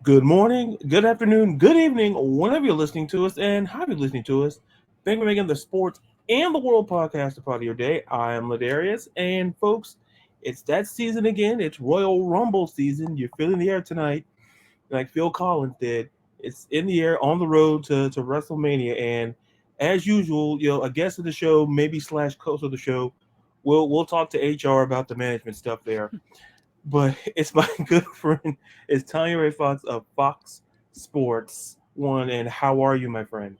Good morning, good afternoon, good evening, whenever you're listening to us and how you're listening to us. Thank you for making the sports and the world podcast a part of your day. I am Ladarius, and folks, it's that season again. It's Royal Rumble season. You're feeling the air tonight, like Phil Collins did. It's in the air on the road to WrestleMania, and as usual, a guest of the show, maybe slash host of the show, we'll talk to HR about the management stuff there, but it's my good friend. It's Tanya Ray Fox of Fox Sports One. And how are you, my friend?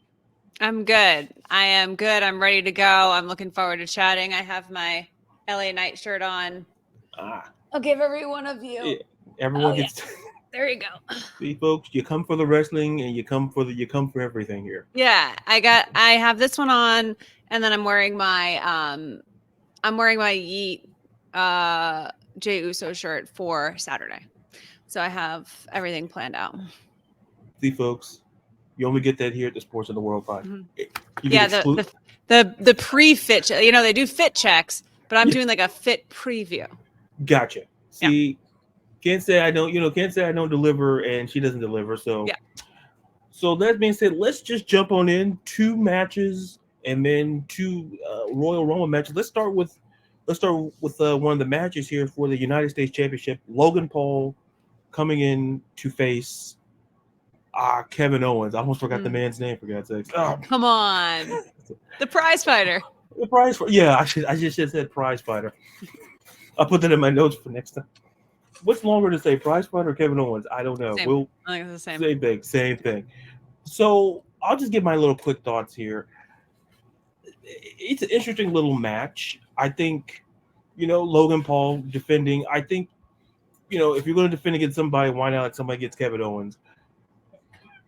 I'm good. I am good. I'm ready to go. I'm looking forward to chatting. I have my LA Knight shirt on. Ah, I'll give every one of you. yeah, everyone Oh yeah, gets. there you go. See, folks, you come for the wrestling, and you come for everything here. I have this one on, and then I'm wearing my Yeet Jay Uso shirt for Saturday. So I have everything planned out. See, folks, you only get that here at the Sports of the World Pod. Mhm. You get Yeah, exclusive. the pre-fit, they do fit checks, but I'm Yeah, doing like a fit preview. gotcha. Yeah. See, can't say I don't. Can't say I don't deliver, and she doesn't deliver. So Yeah. So that being said, let's just jump on in. Two matches and then two Royal Rumble matches. Let's start with one of the matches here for the United States Championship. Logan Paul coming in to face Kevin Owens. I almost forgot the Mm. man's name for God's sakes. Oh, Come on. The prize fighter. the prize for I just should have said prize fighter. I'll put that in my notes for next time. What's longer to say, prize fighter or Kevin Owens? I don't know. Same. We'll I think it's the same. same thing, same thing. So I'll just give my little quick thoughts here. It's an interesting little match. I think, Logan Paul defending. I think, if you're going to defend against somebody, why not let somebody gets Kevin Owens?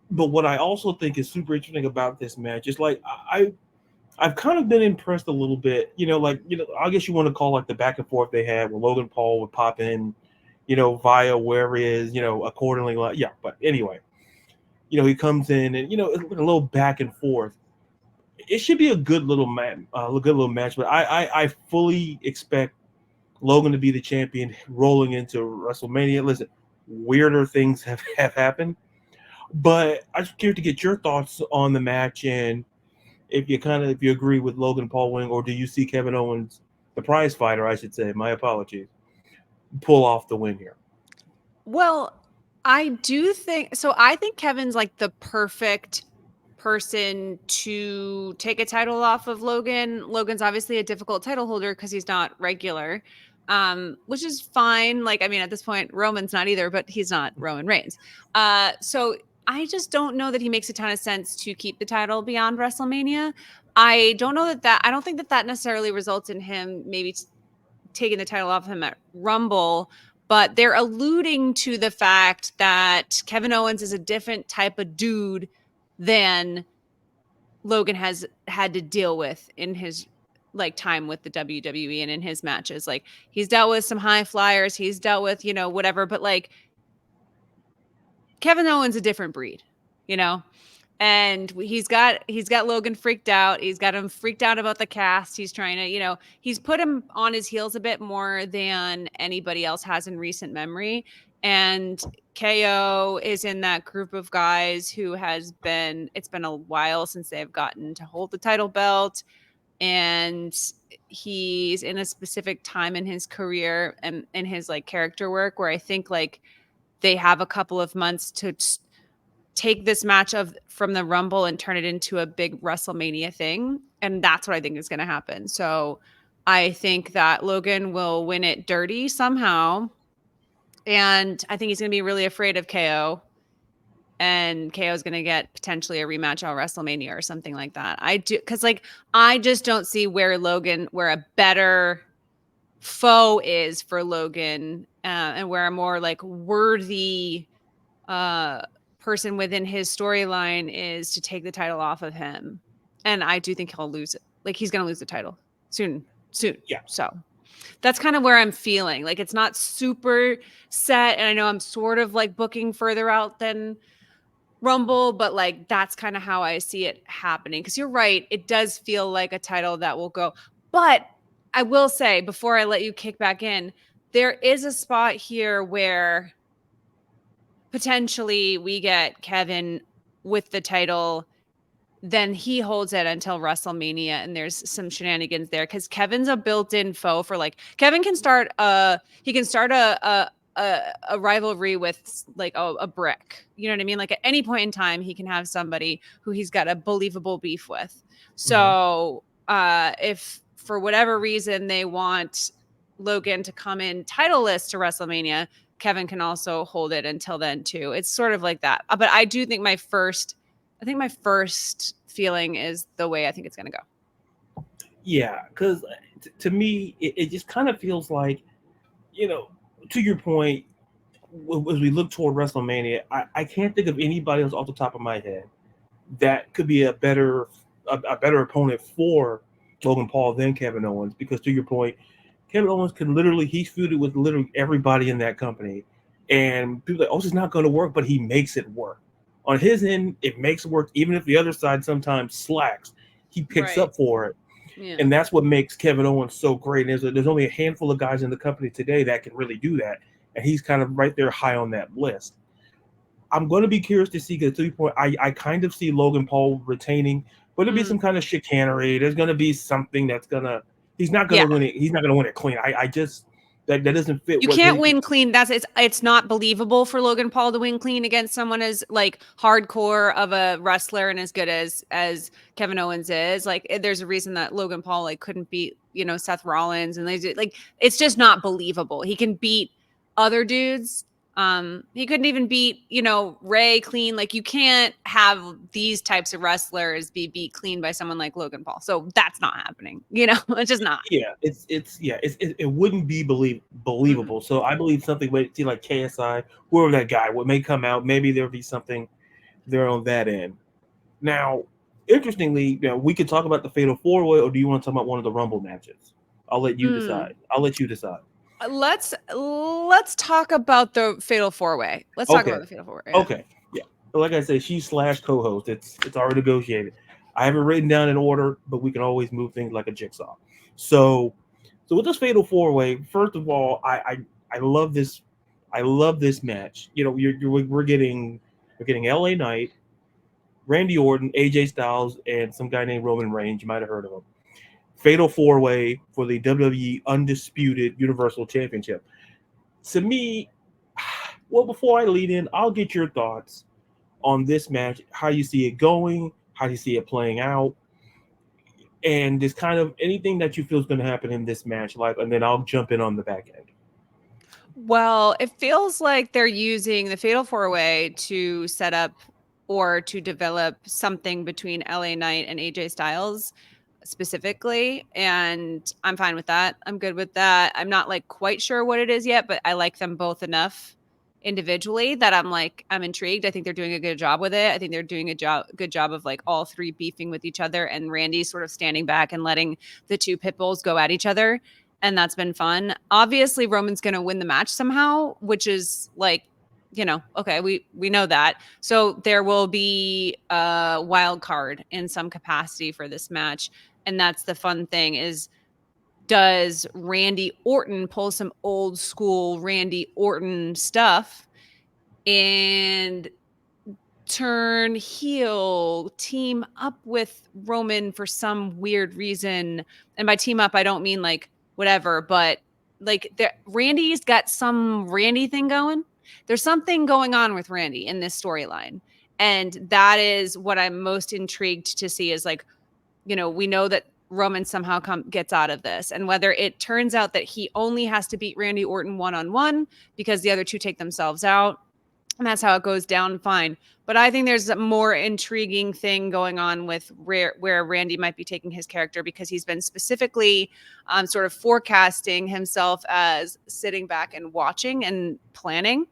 But what I also think is super interesting about this match is like I've kind of been impressed a little bit. I guess you want to call like the back and forth they had where Logan Paul would pop in, via where he is, accordingly. Like, yeah, but anyway, he comes in and it's like a little back and forth. It should be a good little match, But I fully expect Logan to be the champion rolling into WrestleMania. Listen, weirder things have happened, but I just curious to get your thoughts on the match and if you agree with Logan Paul winning, or do you see Kevin Owens, the prize fighter, I should say, my apologies, pull off the win here? Well, I do think so. I think Kevin's like the perfect person to take a title off of Logan. Logan's obviously a difficult title holder because he's not regular, which is fine. Like, I mean, at this point, Roman's not either, but he's not Roman Reigns. So I just don't know that he makes a ton of sense to keep the title beyond WrestleMania. I don't know I don't think that necessarily results in him maybe taking the title off him at Rumble, but they're alluding to the fact that Kevin Owens is a different type of dude than Logan has had to deal with in his like time with the WWE and in his matches. Like he's dealt with some high flyers, he's dealt with, whatever, but like Kevin Owens a different breed, you know? And he's got Logan freaked out. He's got him freaked out about the cast. He's trying to, he's put him on his heels a bit more than anybody else has in recent memory. And KO is in that group of guys who it's been a while since they've gotten to hold the title belt. And he's in a specific time in his career and in his like character work where I think like they have a couple of months to take this match of from the Rumble and turn it into a big WrestleMania thing. And that's what I think is going to happen. So I think that Logan will win it dirty somehow. And I think he's going to be really afraid of KO. And KO is going to get potentially a rematch on WrestleMania or something like that. I do, because like I just don't see where a better foe is for Logan, and where a more like worthy uh person within his storyline is to take the title off of him. And I do think he'll lose it. Like he's going to lose the title soon. Yeah. So that's kind of where I'm feeling. Like it's not super set, and I know I'm sort of like booking further out than Rumble, but like that's kind of how I see it happening. Cuz you're right, it does feel like a title that will go. But I will say before I let you kick back in, there is a spot here where potentially we get Kevin with the title, then he holds it until WrestleMania, and there's some shenanigans there because Kevin's a built-in foe for like Kevin can start a rivalry with like a brick. You know what I mean? Like at any point in time, he can have somebody who he's got a believable beef with. Mhm. So if for whatever reason they want Logan to come in titleless to WrestleMania, Kevin can also hold it until then too. It's sort of like that. But I do think I think my first feeling is the way I think it's going to go. Yeah, because to me, it just kind of feels like, you know, to your point, as we look toward WrestleMania, I can't think of anybody else off the top of my head that could be a better opponent for Logan Paul than Kevin Owens. Because to your point, Kevin Owens can literally he's feuded with literally everybody in that company, and people are like, oh, it's not going to work, but he makes it work. On his end, it makes it work, even if the other side sometimes slacks. He picks Right. up for it, Yeah. and that's what makes Kevin Owens so great. And there's only a handful of guys in the company today that can really do that, and he's kind of right there high on that list. I'm going to be curious to see because to your point, I kind of see Logan Paul retaining, but it'll be some kind of chicanery. There's going to be something that's gonna he's not going to Yeah. win it. He's not going to win it clean. I just that doesn't fit You what can't his, win clean. It's not believable for Logan Paul to win clean against someone as like hardcore of a wrestler and as good as Kevin Owens is. Like there's a reason that Logan Paul like couldn't beat, Seth Rollins and like it's just not believable. He can beat other dudes. He couldn't even beat, Ray clean. Like you can't have these types of wrestlers be beat clean by someone like Logan Paul. So that's not happening. It's just not. yeah, it wouldn't be Mm-mm. believable. So I believe something with see like KSI, whoever that guy what may come out, maybe there'll be something there on that end. Now, interestingly, we could talk about the Fatal Four Way, or do you want to talk about one of the Rumble matches? I'll let you Mm. decide. I'll let you decide. Let's talk about the Fatal Four Way. Let's talk about Okay. the Fatal Four Way. Yeah. Okay. Yeah. Like I said, she's slash co-host. It's already negotiated. I have it written down in order, but we can always move things like a jigsaw. So so with this Fatal Four Way, first of all, I love this. I love this match. We're getting LA Knight, Randy Orton, AJ Styles, and some guy named Roman Reigns. You might have heard of him. Fatal Four Way for the WWE Undisputed Universal Championship. To me, well, before I lead in, I'll get your thoughts on this match, how you see it going, how you see it playing out, and just kind of anything that you feel is going to happen in this match. Like, and then I'll jump in on the back end. Well, it feels like they're using the Fatal Four Way to set up or to develop something between LA Knight and AJ Styles specifically. And I'm fine with that. I'm good with that. I'm not like quite sure what it is yet, but I like them both enough individually that I'm intrigued. I think they're doing a good job with it. I think they're doing good job of like all three beefing with each other and Randy sort of standing back and letting the two pit bulls go at each other. And that's been fun. Obviously, Roman's going to win the match somehow, which is like, okay, we know that. So there will be a wild card in some capacity for this match. And that's the fun thing is, does Randy Orton pull some old school Randy Orton stuff and turn heel, team up with Roman for some weird reason? And by team up, I don't mean like whatever, but like Randy's got some Randy thing going. There's something going on with Randy in this storyline. And that is what I'm most intrigued to see is like, we know that Roman somehow gets out of this. And whether it turns out that he only has to beat Randy Orton one-on-one because the other two take themselves out, and that's how it goes down, fine. But I think there's a more intriguing thing going on with where Randy might be taking his character because he's been specifically sort of forecasting himself as sitting back and watching and planning.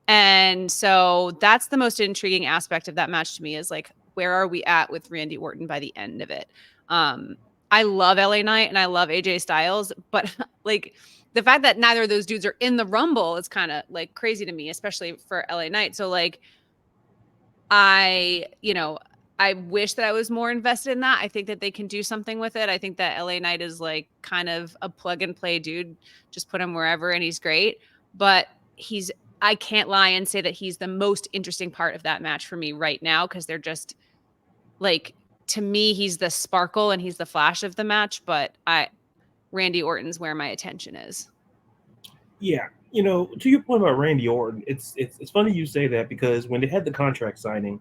And so that's the most intriguing aspect of that match to me is like, where are we at with Randy Orton by the end of it? Um, I love LA Knight and I love AJ Styles, but like the fact that neither of those dudes are in the Rumble is kind of like crazy to me, especially for LA Knight. So like, I, I wish that I was more invested in that. I think that they can do something with it. I think that LA Knight is like kind of a plug and play dude. Just put him wherever and he's great. But he's I can't lie and say that he's the most interesting part of that match for me right now, because they're just like, to me, he's the sparkle and he's the flash of the match. But Randy Orton's where my attention is. Yeah, to your point about Randy Orton, it's funny you say that, because when they had the contract signing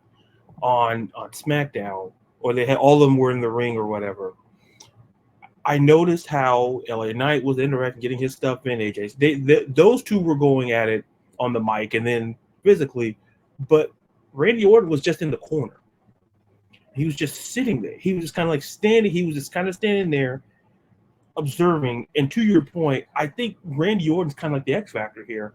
on SmackDown, or they had all of them were in the ring or whatever, I noticed how LA Knight was interacting, getting his stuff in. Those two were going at it on the mic and then physically, but Randy Orton was just in the corner. He was just sitting there. He was just kind of like standing. He was just kind of standing there, observing. And to your point, I think Randy Orton's kind of like the X factor here,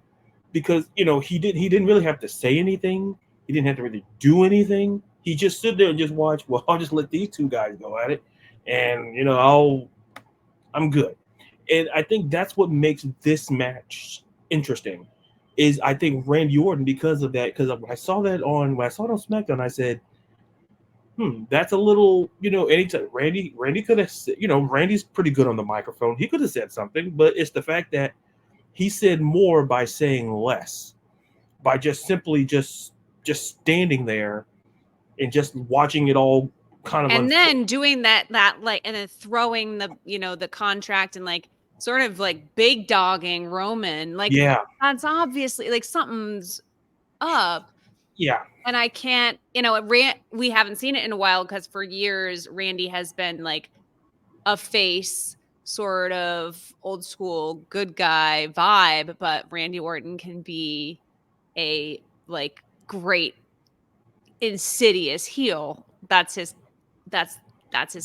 because he didn't really have to say anything. He didn't have to really do anything. He just stood there and just watched. Well, I'll just let these two guys go at it, and I'm good. And I think that's what makes this match interesting. Is I think Randy Orton, because of that, because when I saw it on SmackDown, I said, that's a little, anytime Randy could have, Randy's pretty good on the microphone. He could have said something, but it's the fact that he said more by saying less, by just simply just standing there and just watching it all kind of And unfold. then doing that like, and then throwing the, the contract and like sort of like big dogging Roman. Like, Yeah, that's obviously like something's up. yeah, And I can't, we haven't seen it in a while, because for years Randy has been like a face, sort of old school good guy vibe, but Randy Orton can be a like great insidious heel. That's his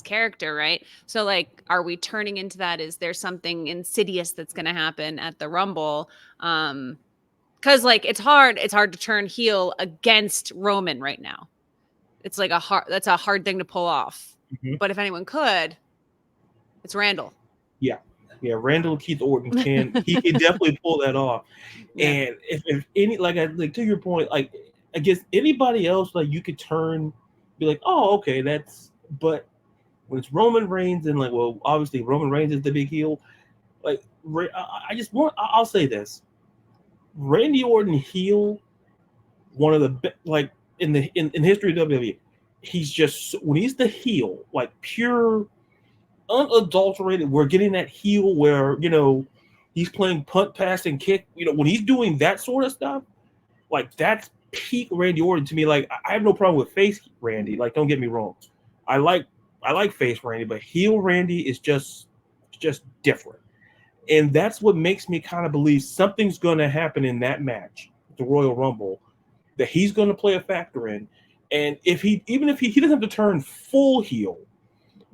character, right? So like, are we turning into that? Is there something insidious that's going to happen at the Rumble? Because like, it's hard to turn heel against Roman right now. It's like that's a hard thing to pull off. hmm But if anyone could, it's Randall. yeah, yeah. Randall Keith Orton he can definitely pull that off. Yeah. And if any, like to your point, like I guess anybody else, like you could be like, oh, okay, but when it's Roman Reigns, and like, well, obviously Roman Reigns is the big heel. Like, I'll say this: Randy Orton heel, one of the like in history of WWE. He's just, when he's the heel, like pure, unadulterated. We're getting that heel where he's playing punt, pass, and kick. When he's doing that sort of stuff, like that's peak Randy Orton to me. Like, I have no problem with face Randy. Like, don't get me wrong, I like face Randy, but heel Randy is just different. And that's what makes me kind of believe something's going to happen in that match, the Royal Rumble, that he's going to play a factor in. And even if he doesn't have to turn full heel,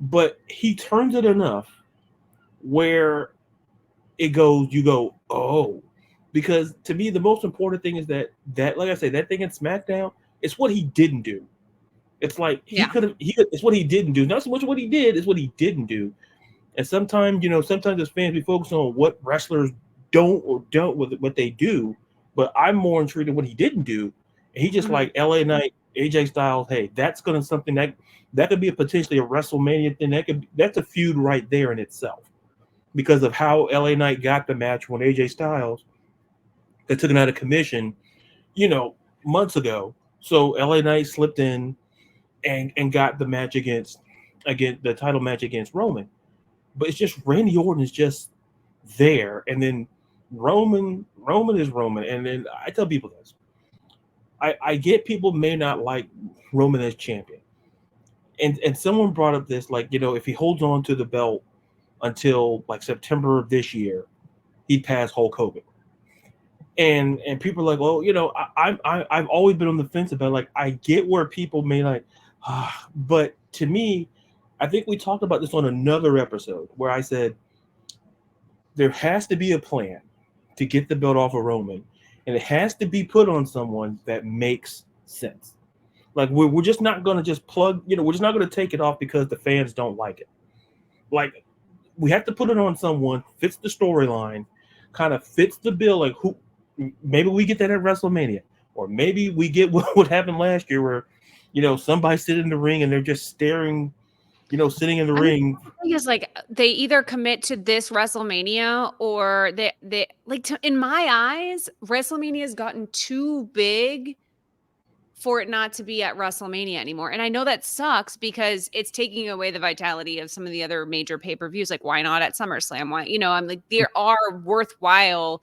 but he turns it enough where you go, oh, because to me, the most important thing is that like I say, that thing in SmackDown, it's what he didn't do. It's like it's what he didn't do. Not so much what he did, it's what he didn't do. And sometimes as fans, we focus on what wrestlers don't with what they do, but I'm more intrigued in what he didn't do. And he just like LA Knight, AJ Styles, hey, that's gonna something that could be potentially a WrestleMania thing. That's a feud right there in itself, because of how LA Knight got the match when AJ Styles that took it out of commission, months ago. So LA Knight slipped in and got the match against the title match against Roman. But it's just Randy Orton is just there, and then Roman is Roman. And then I tell people this: I get people may not like Roman as champion, and someone brought up this, like, if he holds on to the belt until like September of this year, he'd pass Hulk Hogan. And people are like, well, I've always been on the fence about, like, I get where people may like, but to me, I think we talked about this on another episode where I said there has to be a plan to get the belt off of Roman, and it has to be put on someone that makes sense. Like, we're just not going to just plug, we're just not going to take it off because the fans don't like it. Like, we have to put it on someone fits the storyline, kind of fits the bill. Like, who? Maybe we get that at WrestleMania, or maybe we get what happened last year, where somebody sit in the ring and they're just staring sitting in the I mean, ring. the thing is, like, they either commit to this WrestleMania or they like, in my eyes, WrestleMania has gotten too big for it not to be at WrestleMania anymore. And I know that sucks because it's taking away the vitality of some of the other major pay-per-views. Like, why not at SummerSlam? Why, I'm like, there are worthwhile,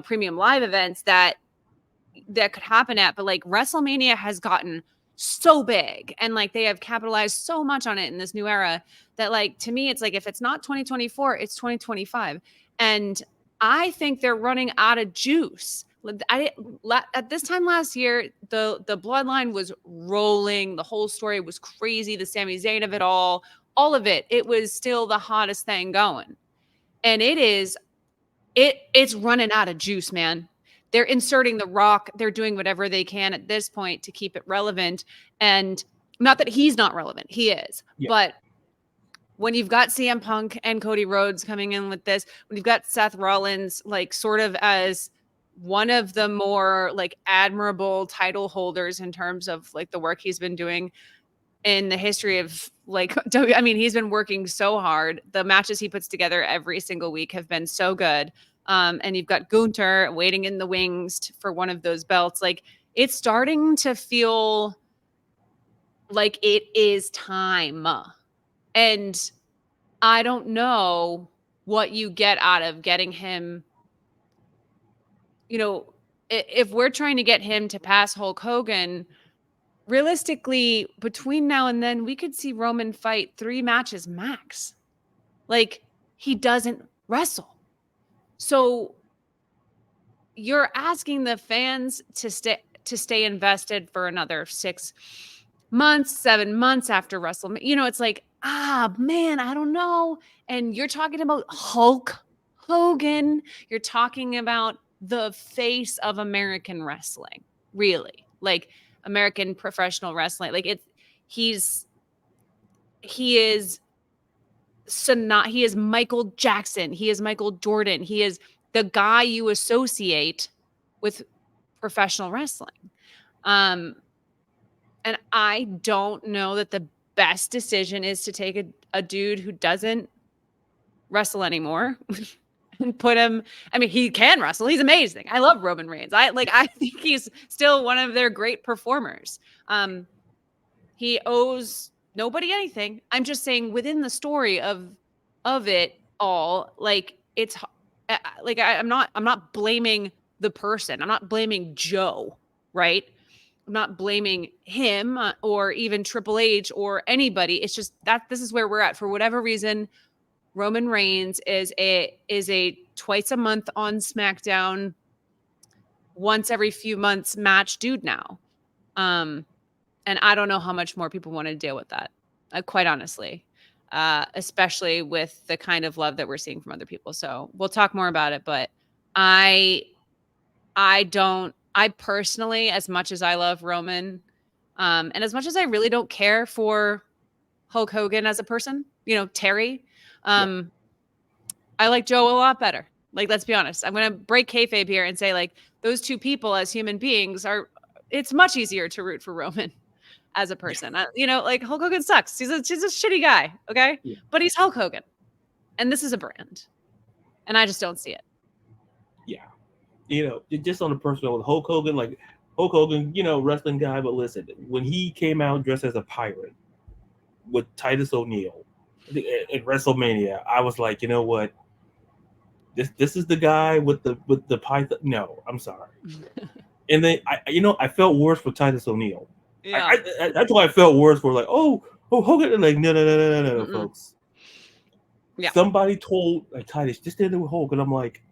premium live events that could happen at, but like WrestleMania has gotten so big and like they have capitalized so much on it in this new era that, like, to me, it's like, if it's not 2024, it's 2025. And I think they're running out of juice. At this time last year, the bloodline was rolling. The whole story was crazy. The Sami Zayn of it all of it. It was still the hottest thing going. And it's running out of juice, man. They're inserting The Rock. They're doing whatever they can at this point to keep it relevant. And not that he's not relevant. He is. Yeah. But when you've got CM Punk and Cody Rhodes coming in with this, when you've got Seth Rollins, like, sort of as one of the more, like, admirable title holders in terms of, like, the work he's been doing in the history of, like, I mean, he's been working so hard. The matches he puts together every single week have been so good. And you've got Gunther waiting in the wings for one of those belts. Like, it's starting to feel like it is time. And I don't know what you get out of getting him. If we're trying to get him to pass Hulk Hogan, realistically, between now and then, we could see Roman fight 3 matches max. Like, he doesn't wrestle. So you're asking the fans to stay invested for another 6 months, 7 months after WrestleMania. It's like, man, I don't know. And you're talking about Hulk Hogan. You're talking about the face of American wrestling, really. Like, American professional wrestling. Like, he is he is Michael Jackson. He is Michael Jordan. He is the guy you associate with professional wrestling. And I don't know that the best decision is to take a dude who doesn't wrestle anymore and put him. I mean, he can wrestle. He's amazing. I love Roman Reigns. I think he's still one of their great performers. He owes nobody anything. I'm just saying, within the story of it all, like, it's like, I'm not blaming the person. I'm not blaming Joe, right? I'm not blaming him or even Triple H or anybody. It's just that this is where we're at. For whatever reason, Roman Reigns is a twice a month on SmackDown, once every few months match dude now. And I don't know how much more people want to deal with that, quite honestly, especially with the kind of love that we're seeing from other people. So we'll talk more about it. But I personally, as much as I love Roman, and as much as I really don't care for Hulk Hogan as a person, Terry, I like Joe a lot better. Like, let's be honest. I'm going to break kayfabe here and say, like, those two people as human beings it's much easier to root for Roman as a person. Like, Hulk Hogan sucks. He's a shitty guy. Okay. Yeah. But he's Hulk Hogan. And this is a brand. And I just don't see it. Yeah. Just on a personal with Hulk Hogan, wrestling guy. But listen, when he came out dressed as a pirate with Titus O'Neil at WrestleMania, I was like, you know what? This is the guy with the python. No, I'm sorry. And then I felt worse for Titus O'Neil. Yeah. That's why I felt worse for, like, oh Hogan. Like, no, folks. Yeah. Somebody told, like, Titus, just stand there with Hulk, and I'm like,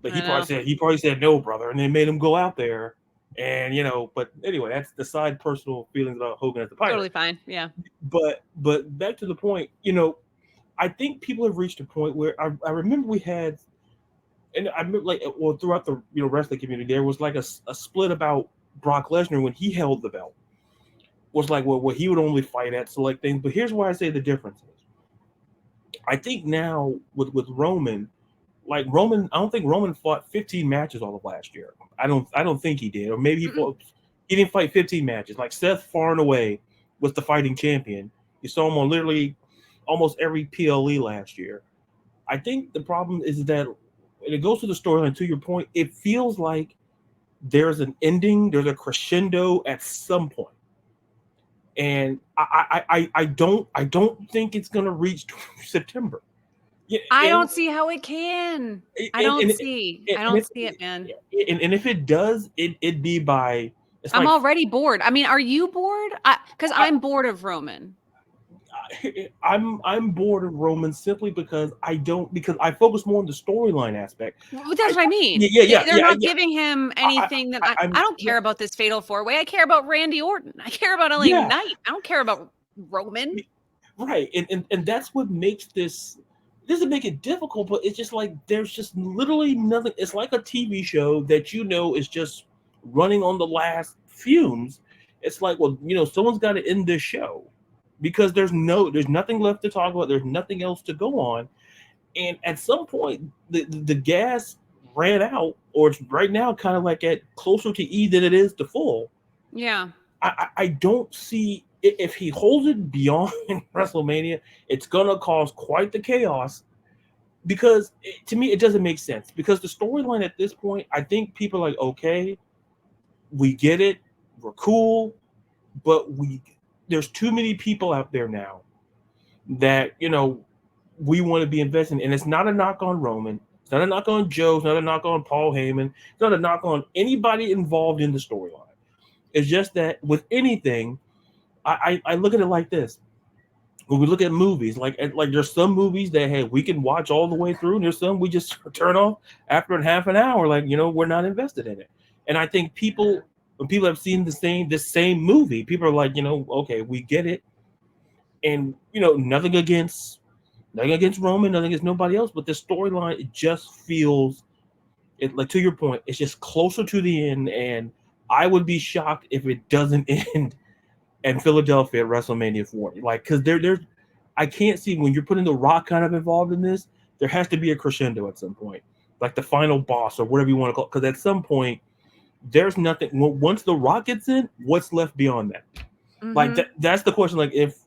but he probably said no, brother, and they made him go out there, and But anyway, that's the side personal feelings about Hogan as the pirate. Totally fine, yeah. But back to the point, I think people have reached a point where I remember we had, and I remember, like, well, throughout the wrestling community, there was like a split about Brock Lesnar when he held the belt. Was like, well, he would only fight at select things. But here's why I say the difference is, I think now with Roman, like, Roman, I don't think Roman fought 15 matches all of last year. I don't think he did, or maybe he didn't fight 15 matches. Like, Seth far and away was the fighting champion, You saw him on literally almost every PLE last year. I think the problem is that, and it goes to the storyline. To your point, it feels like there's an ending, there's a crescendo at some point, and I don't think it's gonna reach September. Yeah, I and don't see how it can. I and don't and, see. and, I and don't if see it, man. and if it does, it'd be by it's I'm like already bored. I mean, are you bored? Because I, I'm bored of Roman. I'm bored of Roman simply because I focus more on the storyline aspect. Well, I, that's what I yeah, mean. yeah, They, yeah, they're yeah, not yeah. giving him I, anything that I I'm don't yeah, care about this fatal four-way. I care about Randy Orton. I care about LA yeah, Knight. I don't care about Roman. right. And that's what makes this. Doesn't make it difficult, but it's just like there's just literally nothing. It's like a TV show that is just running on the last fumes. It's like, well, someone's got to end this show because there's nothing left to talk about. There's nothing else to go on, and at some point the gas ran out, or it's right now kind of like at closer to E than it is to full. Yeah. I don't see if he holds it beyond WrestleMania, it's gonna cause quite the chaos because to me it doesn't make sense because the storyline at this point, I think people are like, okay, we get it, we're cool, but we there's too many people out there now that we want to be invested in. And it's not a knock on Roman, it's not a knock on Joe, it's not a knock on Paul Heyman, it's not a knock on anybody involved in the storyline. It's just that with anything, I look at it like this. When we look at movies, like there's some movies that hey we can watch all the way through, and there's some we just turn off after half an hour. Like we're not invested in it. And I think when people have seen the same movie, people are like okay, we get it, and nothing against Roman, nothing against nobody else, but the storyline it just feels it like to your point, it's just closer to the end, and I would be shocked if it doesn't end in Philadelphia at WrestleMania 40. Like, because there's I can't see when you're putting the Rock kind of involved in this, there has to be a crescendo at some point, like the final boss or whatever you want to call it. Because at some point, there's nothing. Once the Rock gets in, what's left beyond that? Like Mm-hmm. that's the question. Like if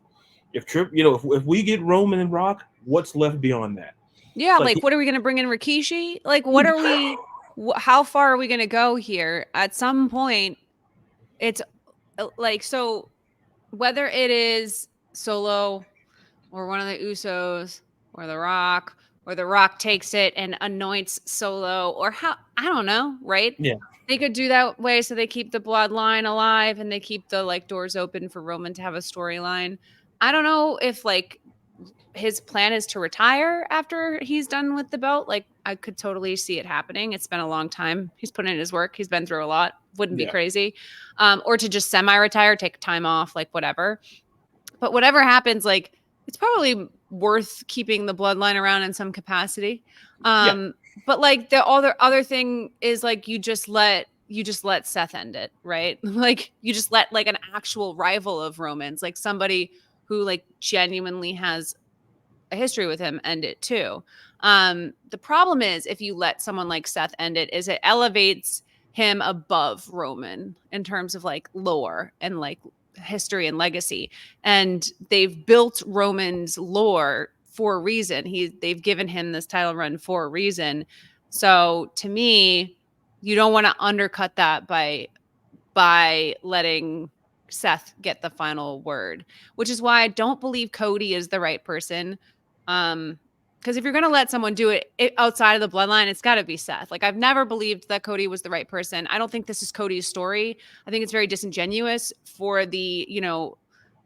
Trip, if we get Roman and Rock, what's left beyond that? Yeah, Like like what are we going to bring in Rikishi? Like what are we how far are we going to go here? At some point it's like so whether it is Solo or one of the Usos or the Rock takes it and anoints Solo or how I don't know, right? yeah, They could do that way so they keep the bloodline alive and they keep the like doors open for Roman to have a storyline. I don't know if like his plan is to retire after he's done with the belt. Like I could totally see it happening. It's been a long time. He's put in his work. He's been through a lot. Wouldn't be yeah, crazy. Or to just semi-retire, take time off, like whatever. But whatever happens, like it's probably worth keeping the bloodline around in some capacity. yeah, But like the other thing is like you just let Seth end it, right? Like you just let like an actual rival of Roman's, like somebody who like genuinely has a history with him end it too. The problem is if you let someone like Seth end it, is it elevates him above Roman in terms of like lore and like history and legacy. And they've built Roman's lore for a reason. They've given him this title run for a reason. So to me, you don't want to undercut that by letting Seth get the final word, which is why I don't believe Cody is the right person. Because if you're going to let someone do it outside of the bloodline, it's got to be Seth. Like, I've never believed that Cody was the right person. I don't think this is Cody's story. I think it's very disingenuous for the,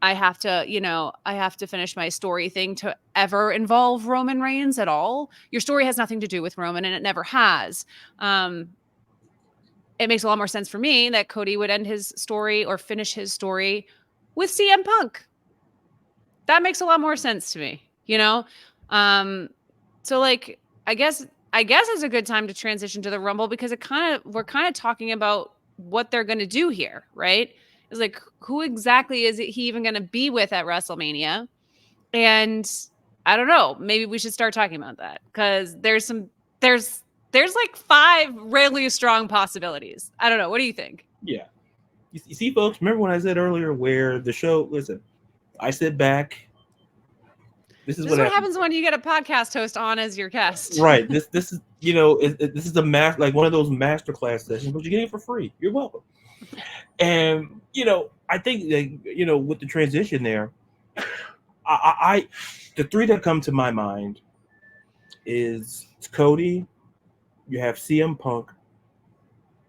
I have to finish my story thing to ever involve Roman Reigns at all. Your story has nothing to do with Roman, and it never has. It makes a lot more sense for me that Cody would end his story or finish his story with CM Punk. That makes a lot more sense to me, So like I guess it's a good time to transition to the Rumble because we're kind of talking about what they're going to do here, right? It's like who exactly is he even going to be with at WrestleMania? And I don't know, maybe we should start talking about that cuz there's like 5 really strong possibilities. I don't know. What do you think? yeah. You see, folks, remember when I said earlier where the show? Listen, I sit back. This is This is what what happens. happens when you get a podcast host on as your guest. Right. This is this is a like one of those master class sessions, but you're getting it for free. You're welcome. And I think that with the transition there, I the three that come to my mind is Cody. You have CM Punk,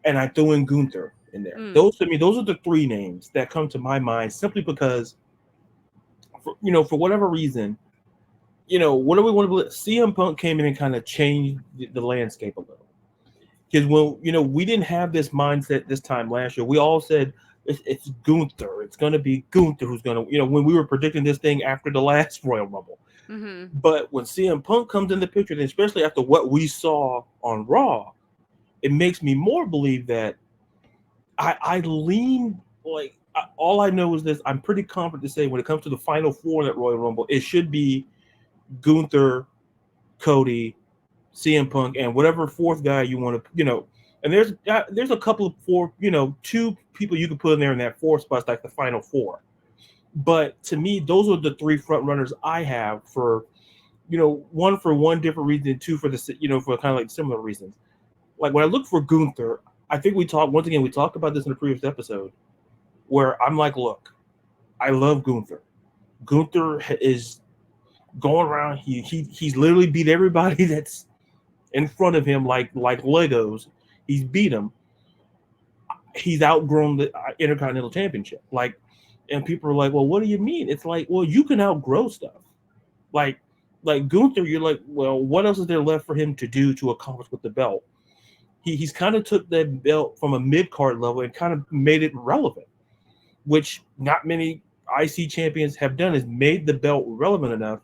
and I threw in Gunther in there. Those to me, those are the three names that come to my mind simply because, for whatever reason, what do we want to believe? CM Punk came in and kind of changed the landscape a little. Because when we didn't have this mindset this time last year, we all said it's Gunther. It's going to be Gunther who's going to when we were predicting this thing after the last Royal Rumble. Mm-hmm. But when CM Punk comes in the picture, and especially after what we saw on Raw, it makes me more believe that I lean like all I know is this. I'm pretty confident to say when it comes to the final four in that Royal Rumble, it should be Gunther, Cody, CM Punk, and whatever fourth guy you want to, and there's a couple of two people you could put in there in that fourth spot, like the final four. But to me, those are the three front runners I have for, one for one different reason, and two for for kind of like similar reasons. Like when I look for Gunther, I think we talked about this in a previous episode, where I'm like, look, I love Gunther. Gunther is going around. He's literally beat everybody that's in front of him like Legos. He's beat them. He's outgrown the Intercontinental Championship. And people are like, well, what do you mean? It's like, well, you can outgrow stuff. Like Gunther, you're like, well, what else is there left for him to do to accomplish with the belt? He's kind of took that belt from a mid-card level and kind of made it relevant, which not many IC champions have done, is made the belt relevant enough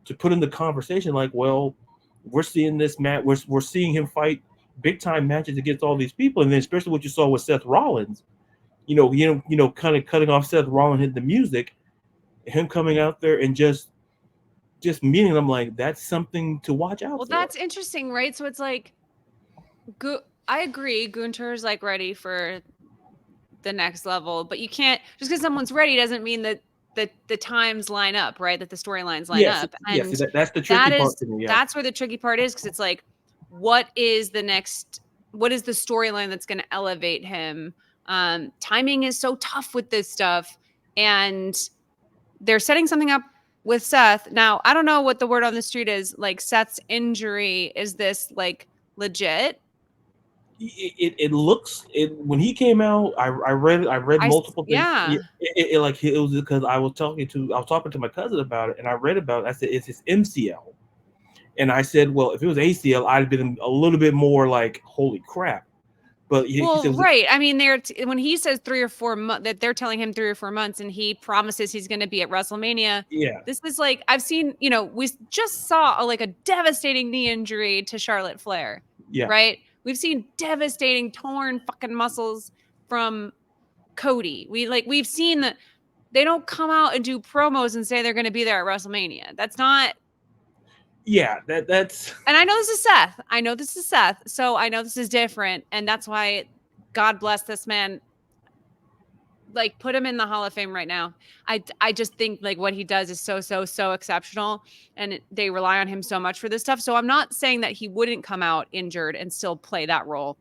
to put in the conversation like, well, we're seeing this match. We're seeing him fight big time matches against all these people, and then especially what you saw with Seth Rollins, kind of cutting off Seth Rollins, hit the music, him coming out there and just meeting them, like that's something to watch out for. Well, that's interesting, right? So it's like, I agree. Gunter's like ready for the next level, but you can't just because someone's ready doesn't mean that the times line up, right? That the storylines line up. And yes, that's the tricky part to me. Yeah. That's where the tricky part is, because it's like, what is the storyline that's going to elevate him? Timing is so tough with this stuff, and they're setting something up with Seth. Now, I don't know what the word on the street is. Like, Seth's injury, is this like legit? It looks when he came out, I read multiple things. Yeah. It was because I was talking to my cousin about it, and I read about it. I said it's his MCL, and I said, well, if it was ACL, I'd have been a little bit more like, holy crap. But he said, right. I mean, when he says 3 or 4 months, that they're telling him 3 or 4 months, and he promises he's going to be at WrestleMania. Yeah. This is like, I've seen, we just saw a devastating knee injury to Charlotte Flair. Yeah. Right. We've seen devastating torn fucking muscles from Cody. We've seen that they don't come out and do promos and say they're going to be there at WrestleMania. That's not. Yeah, that's. And I know this is Seth. So I know this is different. And that's why, God bless this man. Like, put him in the Hall of Fame right now. I just think what he does is so exceptional, and they rely on him so much for this stuff. So I'm not saying that he wouldn't come out injured and still play that role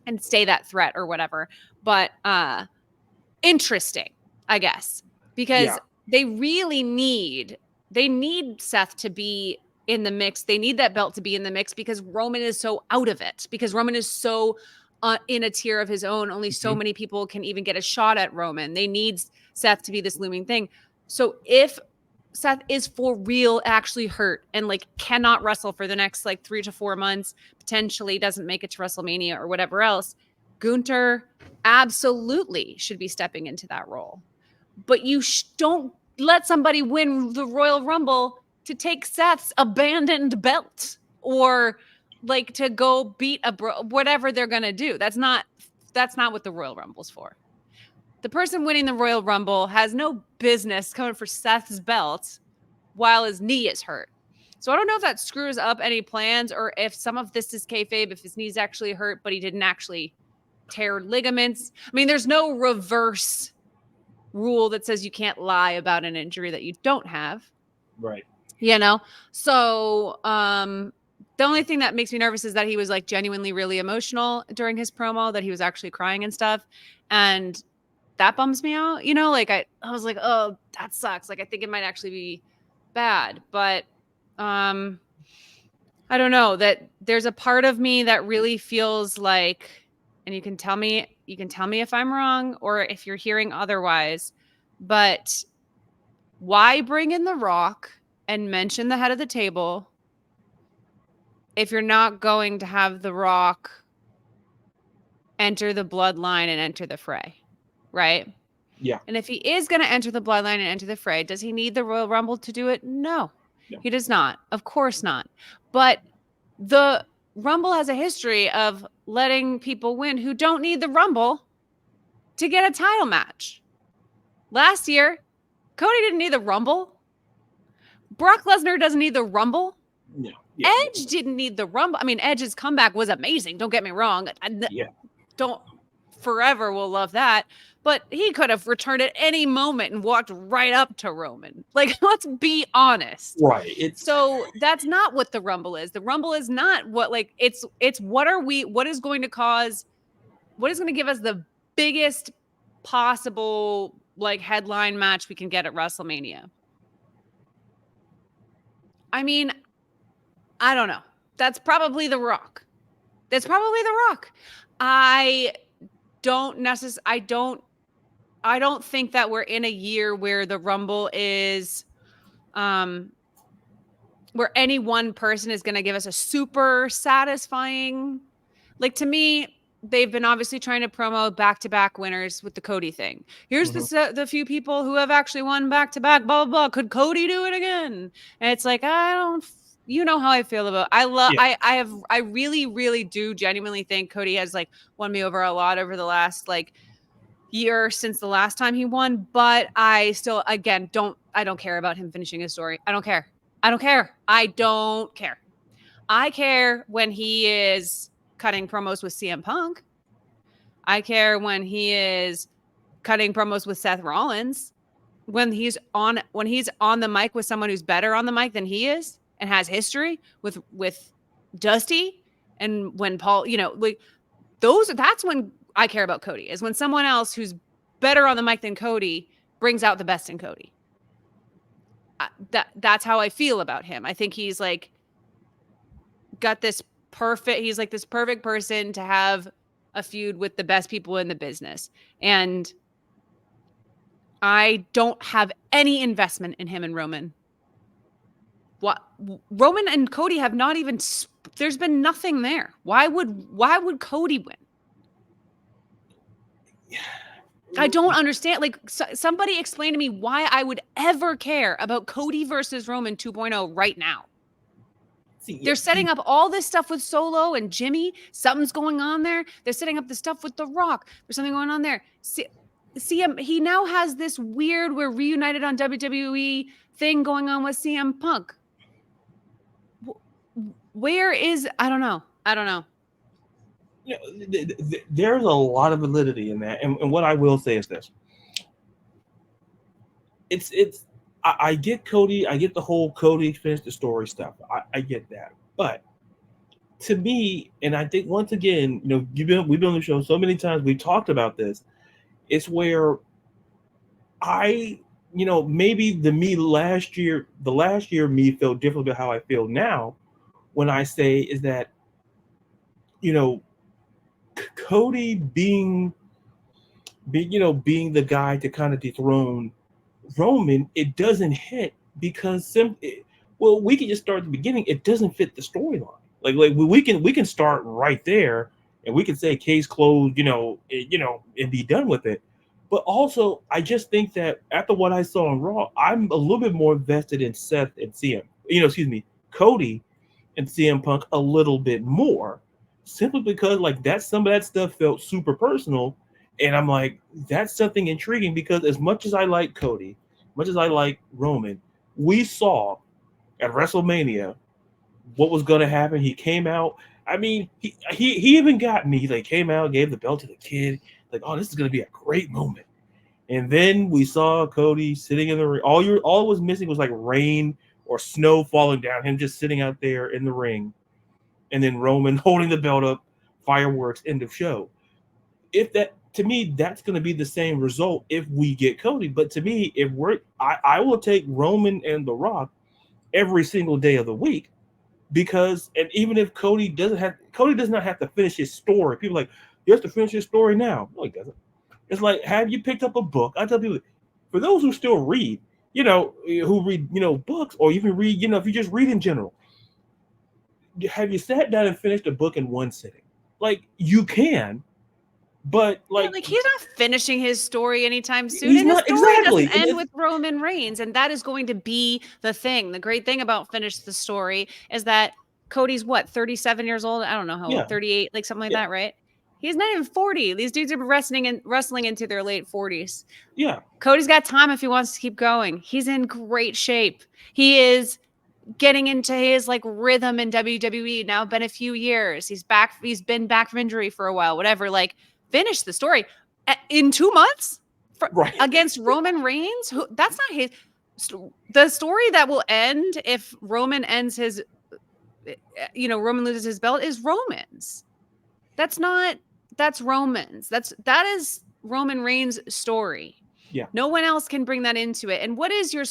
and stay that threat or whatever. But interesting, I guess, because they really need Seth to be in the mix. They need that belt to be in the mix because Roman is so out of it, because Roman is so in a tier of his own. Only so many people can even get a shot at Roman. They need Seth to be this looming thing. So if Seth is for real actually hurt and cannot wrestle for the next 3 to 4 months, potentially doesn't make it to WrestleMania or whatever else, Gunther absolutely should be stepping into that role. But you don't let somebody win the Royal Rumble to take Seth's abandoned belt, or to go beat whatever they're going to do. That's not what the Royal Rumble's for. The person winning the Royal Rumble has no business coming for Seth's belt while his knee is hurt. So I don't know if that screws up any plans, or if some of this is kayfabe, if his knee's actually hurt, but he didn't actually tear ligaments. I mean, there's no reverse rule that says you can't lie about an injury that you don't have. Right. So the only thing that makes me nervous is that he was like genuinely really emotional during his promo, that he was actually crying and stuff, and that bums me out. Like I was like, oh, that sucks. Like I think it might actually be bad, but I don't know, that there's a part of me that really feels like, and you can tell me if I'm wrong or if you're hearing otherwise, but why bring in The Rock and mention the head of the table if you're not going to have The Rock enter the bloodline and enter the fray, right? Yeah. And if he is going to enter the bloodline and enter the fray, does he need the Royal Rumble to do it? No, No. he does not. Of course not. But the Rumble has a history of letting people win who don't need the Rumble to get a title match. Last year, Cody didn't need the Rumble. Brock Lesnar doesn't need the Rumble. No. Yeah. Edge didn't need the Rumble. I mean, Edge's comeback was amazing. Don't get me wrong. Don't forever will love that. But he could have returned at any moment and walked right up to Roman. Like, let's be honest. Right. So that's not what the Rumble is. The Rumble is not what, like, it's what is going to give us the biggest possible, like, headline match we can get at WrestleMania. I mean, I don't know. That's probably The Rock. I don't think that we're in a year where the Rumble is where any one person is going to give us a super satisfying, like, to me, they've been obviously trying to promo back-to-back winners with the Cody thing. Here's the few people who have actually won back-to-back, blah, blah, blah. Could Cody do it again? And it's like, you know how I feel about, I really, really do genuinely think Cody has, like, won me over a lot over the last, like, year since the last time he won, but I still, again, I don't care about him finishing his story. I don't care. I care when he is cutting promos with CM Punk. I care when he is cutting promos with Seth Rollins. When he's on the mic with someone who's better on the mic than he is and has history with Dusty, and when Paul, like, that's when I care about Cody, is when someone else who's better on the mic than Cody brings out the best in Cody. That's how I feel about him. I think he's like he's like this perfect person to have a feud with the best people in the business. And I don't have any investment in him and Roman. What Roman and Cody have not even, there's been nothing there. Why would Cody win? I don't understand. Like, somebody explain to me why I would ever care about Cody versus Roman 2.0 right now. They're setting up all this stuff with Solo and Jimmy. Something's going on there. They're setting up the stuff with The Rock. There's something going on there. CM, he now has this weird, we're reunited on WWE thing going on with CM Punk. Where is, I don't know. There's a lot of validity in that, and what I will say is this: I get Cody, I get the whole Cody finish the story stuff. I get that, but to me, and I think once again, we've been on the show so many times, we've talked about this. It's where maybe the last year me felt different about how I feel now when I say is that, Cody being the guy to kind of dethrone Roman, it doesn't hit because we can just start at the beginning. It doesn't fit the storyline. Like we can start right there and we can say case closed, and be done with it. But also, I just think that after what I saw on Raw, I'm a little bit more invested in Seth and Cody and CM Punk a little bit more. Simply because, like, some of that stuff felt super personal, and I'm like, that's something intriguing because as much as I like Cody, much as I like Roman, we saw at WrestleMania what was going to happen. He came out. I mean, he even got me. He came out, gave the belt to the kid. Like, oh, this is going to be a great moment. And then we saw Cody sitting in the ring. All was missing was like rain or snow falling down. Him just sitting out there in the ring, and then Roman holding the belt up, fireworks, end of show. If that to me, that's going to be the same result if we get Cody. But to me, if I will take Roman and The Rock every single day of the week because, and even if Cody does not have to finish his story. People are like, he has to finish his story now. No, he doesn't. It's like, have you picked up a book? I tell people, for those who still read, who read, books, or even read, if you just read in general, have you sat down and finished a book in one sitting? Like, you can, but like, like he's not finishing his story anytime soon. He's And his not story exactly doesn't end with Roman Reigns. And that is going to be the thing. The great thing about Finish the Story is that Cody's 37 years old? I don't know how old, 38, like something like that, right? He's not even 40. These dudes are wrestling into their late 40s. Yeah. Cody's got time if he wants to keep going. He's in great shape. He is getting into his like rhythm in WWE. Now been a few years. He's back. He's been back from injury for a while, whatever. Like, finish the story in 2 months against Roman Reigns. That's not his. The story that will end if Roman ends his, Roman loses his belt is Roman's. That's Roman's. That is Roman Reigns' story. Yeah. No one else can bring that into it. And what is your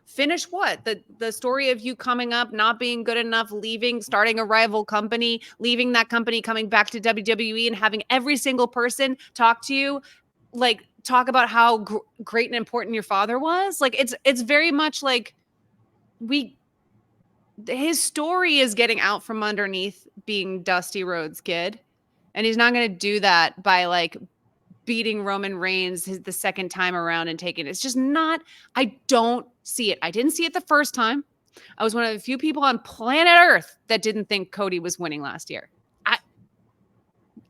finish? What the story of you coming up, not being good enough, leaving, starting a rival company, leaving that company, coming back to WWE, and having every single person talk to you, like talk about how great and important your father was. Like it's very much like his story is getting out from underneath being Dusty Rhodes' kid, and he's not going to do that by like beating Roman Reigns the second time around and taking it. It's just not, I don't see it. I didn't see it the first time. I was one of the few people on planet Earth that didn't think Cody was winning last year.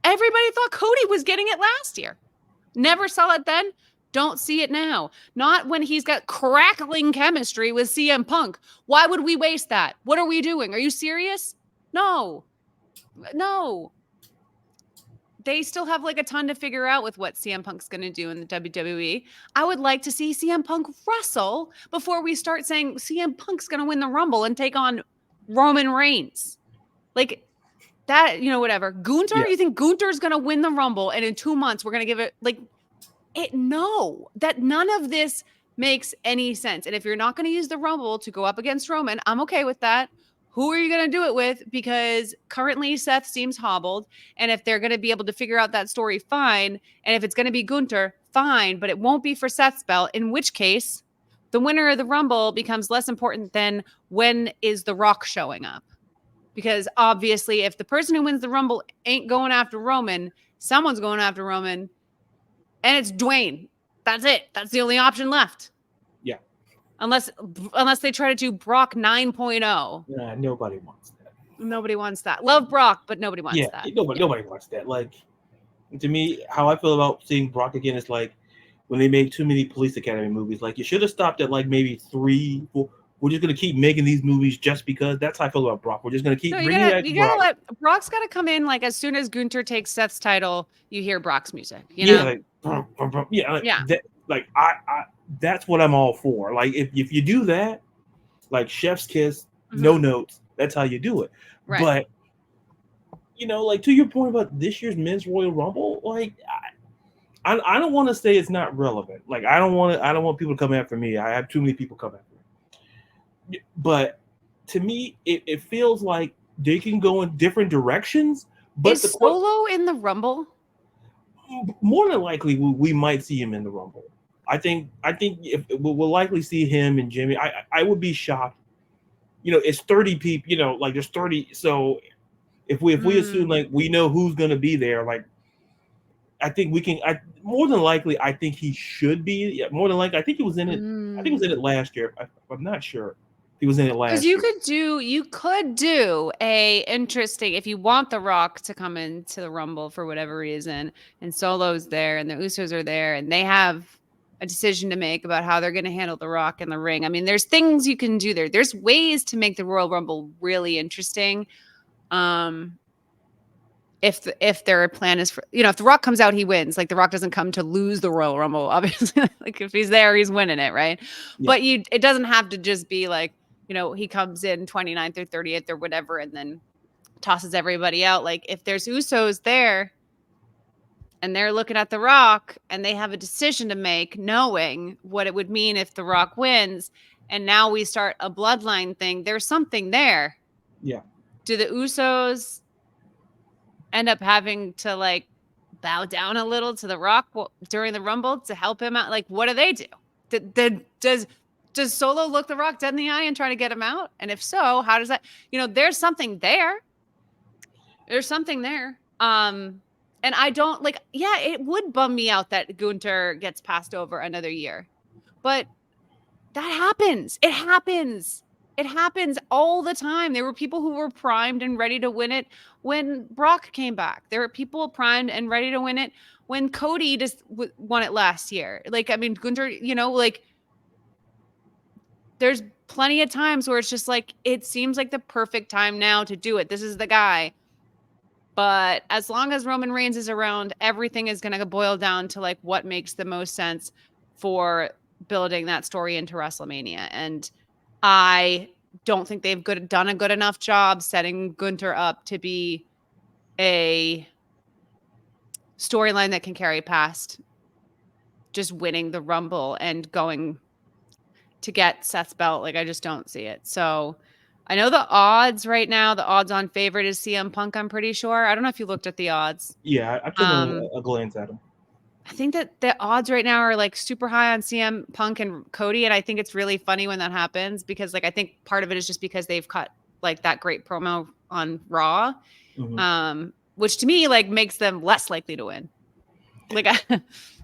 Everybody thought Cody was getting it last year. Never saw it then. Don't see it now. Not when he's got crackling chemistry with CM Punk. Why would we waste that? What are we doing? Are you serious? No. They still have like a ton to figure out with what CM Punk's going to do in the WWE. I would like to see CM Punk wrestle before we start saying CM Punk's going to win the Rumble and take on Roman Reigns. Like that, whatever. Gunther, You think Gunther's going to win the Rumble and in 2 months we're going to give it no, that none of this makes any sense. And if you're not going to use the Rumble to go up against Roman, I'm okay with that. Who are you going to do it with? Because currently Seth seems hobbled. And if they're going to be able to figure out that story, fine. And if it's going to be Gunther, fine. But it won't be for Seth's belt, in which case the winner of the Rumble becomes less important than when is The Rock showing up. Because obviously if the person who wins the Rumble ain't going after Roman, someone's going after Roman. And it's Dwayne. That's it. That's the only option left. Yeah. Unless they try to do Brock 9.0. Nah, nobody wants that. Nobody wants that. Love Brock, but nobody wants that. Nobody wants that. Like, to me, how I feel about seeing Brock again is like when they make too many Police Academy movies. Like, you should have stopped at like maybe 3, 4. We're just gonna keep making these movies just because. That's how I feel about Brock. We're just gonna keep bringing back Brock. Brock's got to come in like as soon as Gunther takes Seth's title, you hear Brock's music. That's what I'm all for. Like if you do that, like Chef's Kiss, no notes. That's how you do it. Right. But like to your point about this year's Men's Royal Rumble, like I don't want to say it's not relevant. Like I don't want people to come after me. I have too many people come after me. But to me, it feels like they can go in different directions. But is Solo in the Rumble? More than likely, we might see him in the Rumble. I think if we'll likely see him and Jimmy. I would be shocked. It's 30 people. Like there's 30. So if we assume like we know who's going to be there, like I think we can. More than likely, I think he should be. Yeah, more than likely, I think he was in it. I think he was in it last year. I'm not sure. He was in it last year. Because you could do a interesting, if you want The Rock to come into the Rumble for whatever reason, and Solo's there and the Usos are there and they have a decision to make about how they're going to handle The Rock in the ring. I mean, there's things you can do there. There's ways to make the Royal Rumble really interesting. if their plan is for, if The Rock comes out, he wins. Like The Rock doesn't come to lose the Royal Rumble, obviously. Like if he's there, he's winning it, right? Yeah. But it doesn't have to just be like, he comes in 29th or 30th or whatever and then tosses everybody out. Like if there's Usos there and they're looking at The Rock and they have a decision to make, knowing what it would mean if The Rock wins, and now we start a bloodline thing, there's something there. Yeah. Do the Usos end up having to like bow down a little to The Rock during the Rumble to help him out? Like, what do they do? Does Solo look The Rock dead in the eye and try to get him out? And if so, how does that, there's something there. There's something there. And I don't like, yeah, it would bum me out that Gunther gets passed over another year, but that happens. It happens. It happens all the time. There were people who were primed and ready to win it when Brock came back. There were people primed and ready to win it when Cody just won it last year. Like, I mean, Gunther, like there's plenty of times where it's just like, it seems like the perfect time now to do it. This is the guy. But as long as Roman Reigns is around, everything is going to boil down to like what makes the most sense for building that story into WrestleMania. And I don't think they've done a good enough job setting Gunther up to be a storyline that can carry past just winning the Rumble and going to get Seth's belt. Like, I just don't see it. So I know the odds right now, the odds on favorite is CM Punk, I'm pretty sure. I don't know if you looked at the odds. Yeah, I took a glance at them. I think that the odds right now are like super high on CM Punk and Cody. And I think it's really funny when that happens because like, I think part of it is just because they've cut like that great promo on Raw, which to me like makes them less likely to win. Like,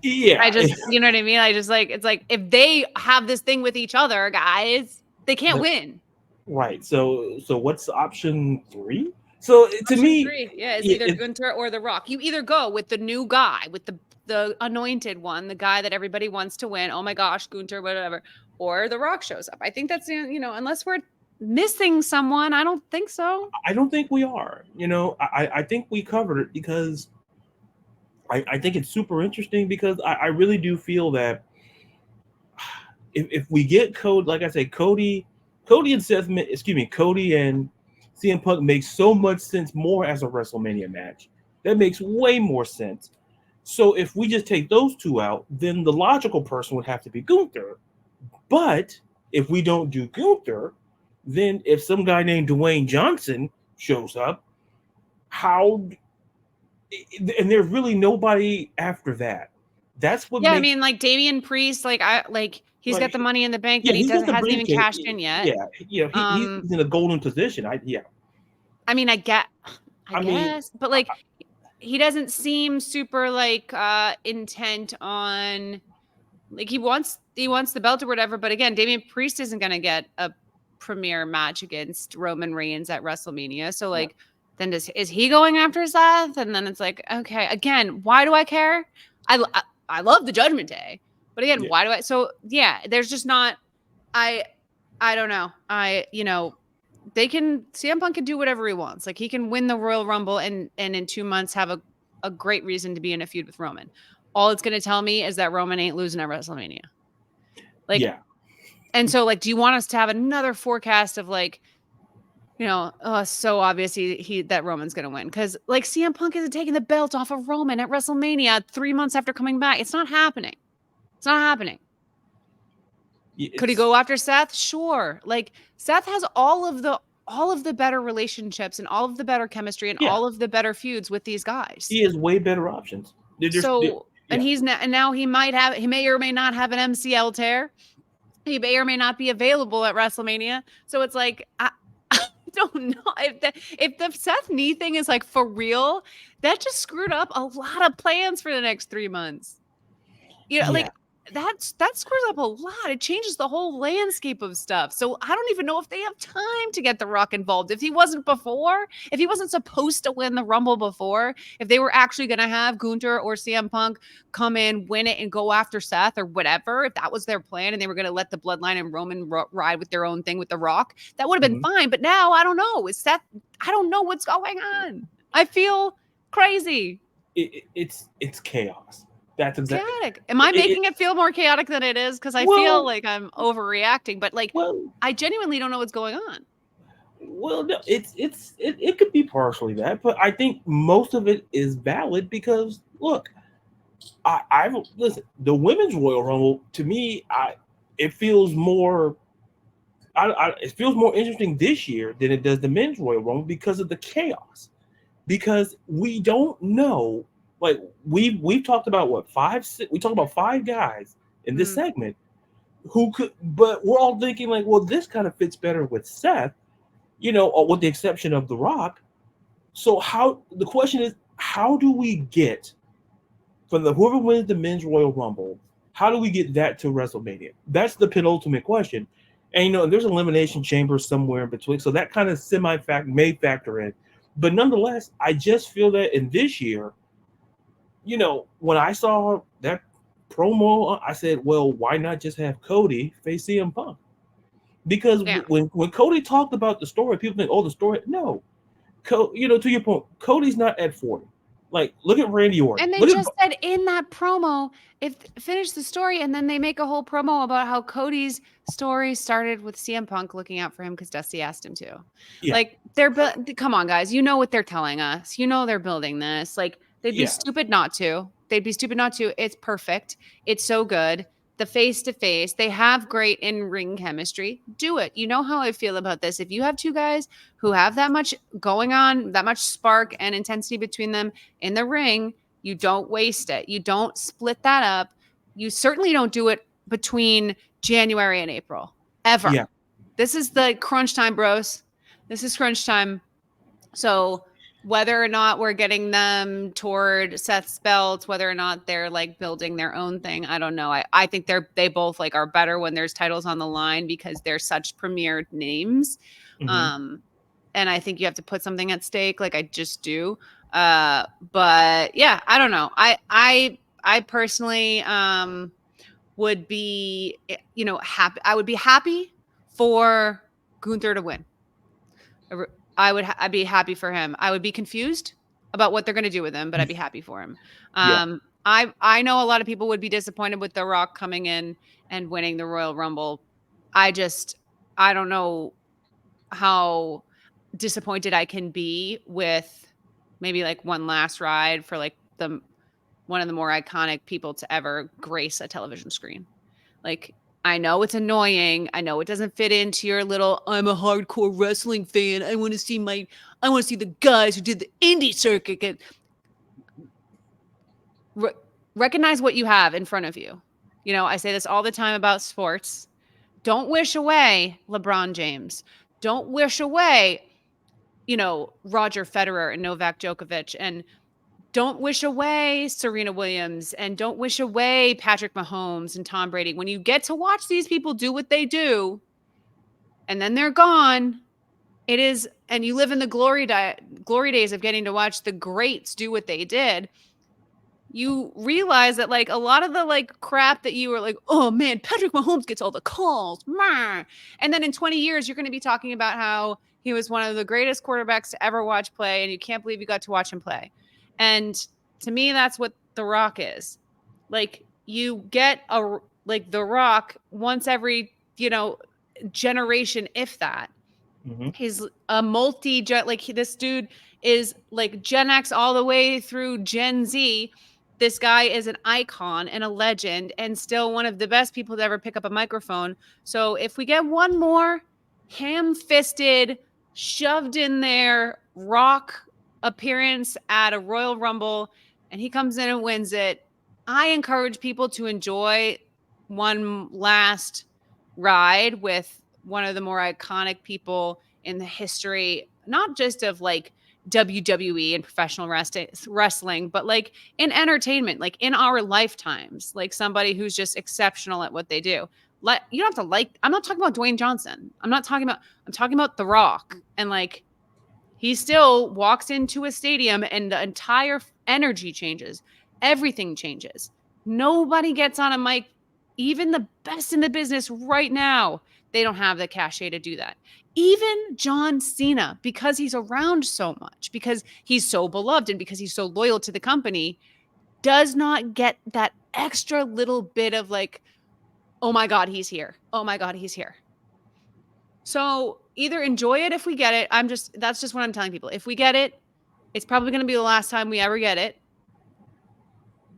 yeah, I just, you know what I mean? I just like, it's like, if they have this thing with each other, guys, they can't win. Right. So what's option 3? So to me, 3, yeah, it's either Gunther or The Rock. You either go with the new guy, with the anointed one, the guy that everybody wants to win. Oh my gosh, Gunther, whatever. Or The Rock shows up. I think that's, unless we're missing someone, I don't think so. I don't think we are. I think we covered it because I think it's super interesting because I really do feel that if we get Cody, like I said, Cody and Cody and CM Punk makes so much sense more as a WrestleMania match. That makes way more sense. So if we just take those two out, then the logical person would have to be Gunther. But if we don't do Gunther, then if some guy named Dwayne Johnson shows up, and there's really nobody after that. That's what. Yeah, I mean, like Damian Priest, he's got the Money in the Bank that he hasn't even cashed in yet. Yeah, he's in a golden position. I mean, I guess, but like, he doesn't seem super like intent on, like he wants the belt or whatever. But again, Damian Priest isn't going to get a premier match against Roman Reigns at WrestleMania. So like, then is he going after Seth? And then it's like, okay, again, why do I care? I love the Judgment Day, but again, why do I? So yeah, there's just not. I don't know. CM Punk can do whatever he wants. Like he can win the Royal Rumble and in 2 months have a great reason to be in a feud with Roman. All it's going to tell me is that Roman ain't losing at WrestleMania. Like, yeah. And so like, do you want us to have another forecast of like, so obviously that Roman's going to win? Because like CM Punk isn't taking the belt off of Roman at WrestleMania 3 months after coming back. It's not happening. It's not happening. Could he go after Seth? Sure. Like Seth has all of the better relationships and all of the better chemistry and all of the better feuds with these guys. He has way better options. And now he may or may not have an MCL tear. He may or may not be available at WrestleMania. So it's like, I don't know if the Seth knee thing is like for real, that just screwed up a lot of plans for the next 3 months. Like that screws up a lot. It changes the whole landscape of stuff. So I don't even know if they have time to get The Rock involved. If he wasn't supposed to win the Rumble before, if they were actually going to have Gunther or CM Punk come in, win it, and go after Seth or whatever, if that was their plan and they were going to let the Bloodline and Roman ride with their own thing with The Rock, that would have been fine. But now I don't know. I don't know what's going on. I feel Crazy. It's chaos. That's exactly Chaotic. Am I it, making it feel more chaotic than it is? Because I feel well, like I'm overreacting, but like well, I genuinely don't know what's going on. well. No, it could be partially that, but I think most of it is valid because look, I've listen. The women's Royal Rumble to me, it feels more. It feels more interesting this year than it does the men's Royal Rumble because of the chaos. Because we don't know. Like we've talked about what we talked about five guys in this Mm. segment who could, but we're all thinking like, well, this kind of fits better with Seth, or with the exception of The Rock. So how the question is, how do we get from the whoever wins the men's Royal Rumble, how do we get that to WrestleMania? That's the penultimate question. And there's an elimination chamber somewhere in between, so that kind of may factor in. But nonetheless, I just feel that in this year, when I saw that promo, I said, well, why not just have Cody face CM Punk? Because Yeah. when Cody talked about the story, people think, oh, the story. No, to your point, Cody's not at 40. Like, look at Randy Orton. And they Look at just said in that promo, if finish the story, and then they make a whole promo about how Cody's story started with CM Punk looking out for him because Dusty asked him to. yeah, Like come on, guys, you know what they're telling us. You know they're building this. Like they'd be yeah, stupid not to. They'd be stupid not to. It's perfect. It's so good. The face to face, they have great in ring chemistry. Do it. You know how I feel about this. If you have two guys who have that much going on, that much spark and intensity between them in the ring, you don't waste it. You don't split that up. You certainly don't do it between January and April, ever. yeah, This is the crunch time, bros. This is crunch time. So whether or not we're getting them toward Seth's belts, whether or not they're like building their own thing, I don't know. I think they both like are better when there's titles on the line because they're such premier names. hmm Um, and I think you have to put something at stake, like I just do. But yeah, I don't know. I personally would be happy. I would be happy for Gunther to win. I'd be happy for him. I would be confused about what they're going to do with him, but I'd be happy for him. yeah, I know a lot of people would be disappointed with The Rock coming in and winning the Royal Rumble. I don't know how disappointed I can be with maybe like one last ride for like the one of the more iconic people to ever grace a television screen. Like, I know it's annoying. I know it doesn't fit into your little I'm a hardcore wrestling fan. I want to see the guys who did the indie circuit get re- recognize what you have in front of you. I say this all the time about sports. Don't wish away LeBron James. Don't wish away, Roger Federer and Novak Djokovic, and don't wish away Serena Williams, and don't wish away Patrick Mahomes and Tom Brady. When you get to watch these people do what they do and then they're gone, and you live in the glory days of getting to watch the greats do what they did, you realize that like a lot of the like crap that you were like, oh man, Patrick Mahomes gets all the calls. And then in 20 years, you're going to be talking about how he was one of the greatest quarterbacks to ever watch play. And you can't believe you got to watch him play. And to me, that's what The Rock is. Like you get like The Rock once every, generation, if that. hmm He's a this dude is like Gen X all the way through Gen Z. This guy is an icon and a legend and still one of the best people to ever pick up a microphone. So if we get one more ham-fisted, shoved in there Rock appearance at a Royal Rumble and he comes in and wins it, I encourage people to enjoy one last ride with one of the more iconic people in the history, not just of like WWE and professional wrestling, but like in entertainment, like in our lifetimes, like somebody who's just exceptional at what they do. You don't have to like, I'm not talking about Dwayne Johnson. I'm talking about The Rock. And like, he still walks into a stadium and the entire energy changes. Everything changes. Nobody gets on a mic, even the best in the business right now. They don't have the cachet to do that. Even John Cena, because he's around so much, because he's so beloved and because he's so loyal to the company, does not get that extra little bit of like, oh my God, he's here. Oh my God, he's here. So either enjoy it if we get it. That's just what I'm telling people. If we get it, it's probably going to be the last time we ever get it.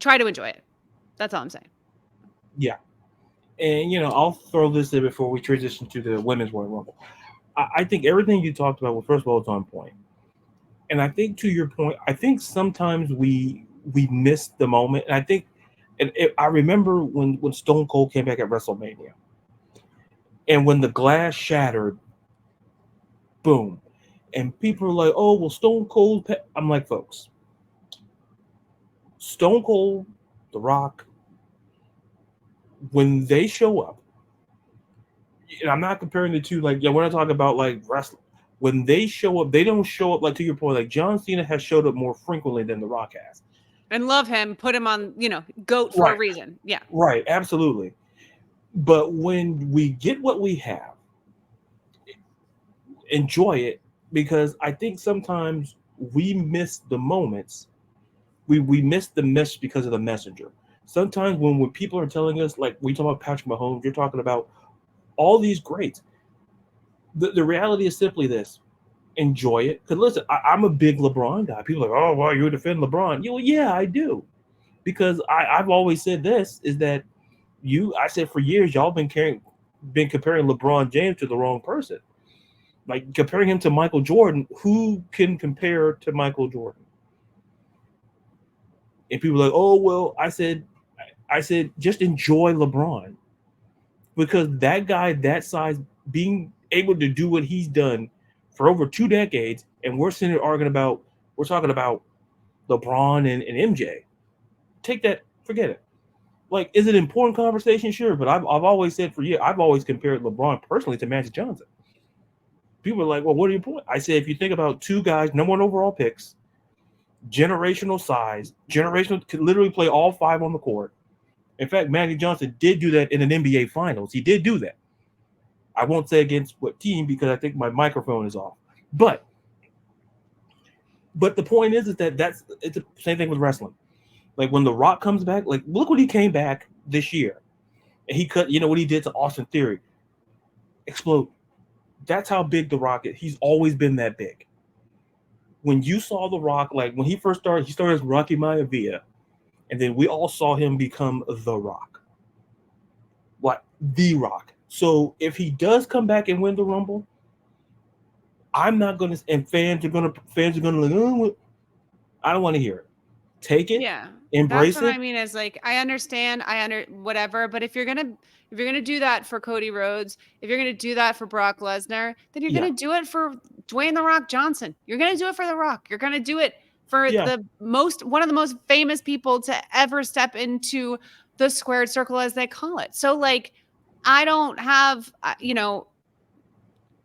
Try to enjoy it. That's all I'm saying. Yeah. And, I'll throw this in before we transition to the women's Royal Rumble. I think everything you talked about, well, first of all, it's on point. And I think to your point, I think sometimes we miss the moment. And I think, I remember when Stone Cold came back at WrestleMania, and when the glass shattered, boom, and people are like, "Oh, well, Stone Cold." I'm like, folks, Stone Cold, The Rock, when they show up, and I'm not comparing the two. Like, yeah, we're not talking about like wrestling. When they show up, they don't show up like, to your point. Like John Cena has showed up more frequently than The Rock has. And love him, put him on, GOAT for a Right. reason. Yeah. Right, absolutely. But when we get what we have, enjoy it, because I think sometimes we miss the moments. We miss the message because of the messenger. Sometimes when people are telling us, like we talk about Patrick Mahomes, you're talking about all these greats. The reality is simply this: enjoy it. Because listen, I'm a big LeBron guy. People are like, oh, well, you defend LeBron. Yeah, I do, because I've always said this is that I said for years y'all been comparing LeBron James to the wrong person. Like comparing him to Michael Jordan. Who can compare to Michael Jordan? And people are like, oh well, I said just enjoy LeBron, because that guy that size being able to do what he's done for over 2 decades, and we're sitting here arguing about we're talking about LeBron and MJ. Take that, forget it. Like, is it an important conversation? Sure, but I've always said for years, I've always compared LeBron personally to Magic Johnson. People are like, well, what are your point? I said, if you think about two guys, number one overall picks, generational size, generational, could literally play all five on the court. In fact, Magic Johnson did do that in an NBA Finals. He did do that. I won't say against what team because I think my microphone is off. But the point is that it's the same thing with wrestling. Like when The Rock comes back, like look when he came back this year, and he cut. You know what he did to Austin Theory? Explode. That's how big The Rock is. He's always been that big. When you saw The Rock, like when he first started, he started as Rocky Maivia, and then we all saw him become The Rock. Like The Rock. So if he does come back and win the Rumble, I'm not gonna, and fans are gonna like, oh, I don't want to hear it. Take it, Yeah. That's embrace what I it. mean is like, I understand, whatever, but if you're going to do that for Cody Rhodes, if you're going to do that for Brock Lesnar, then you're Yeah, going to do it for Dwayne The Rock Johnson. You're going to do it for The Rock. You're going to do it for yeah, one of the most famous people to ever step into the squared circle, as they call it. So like, I don't have,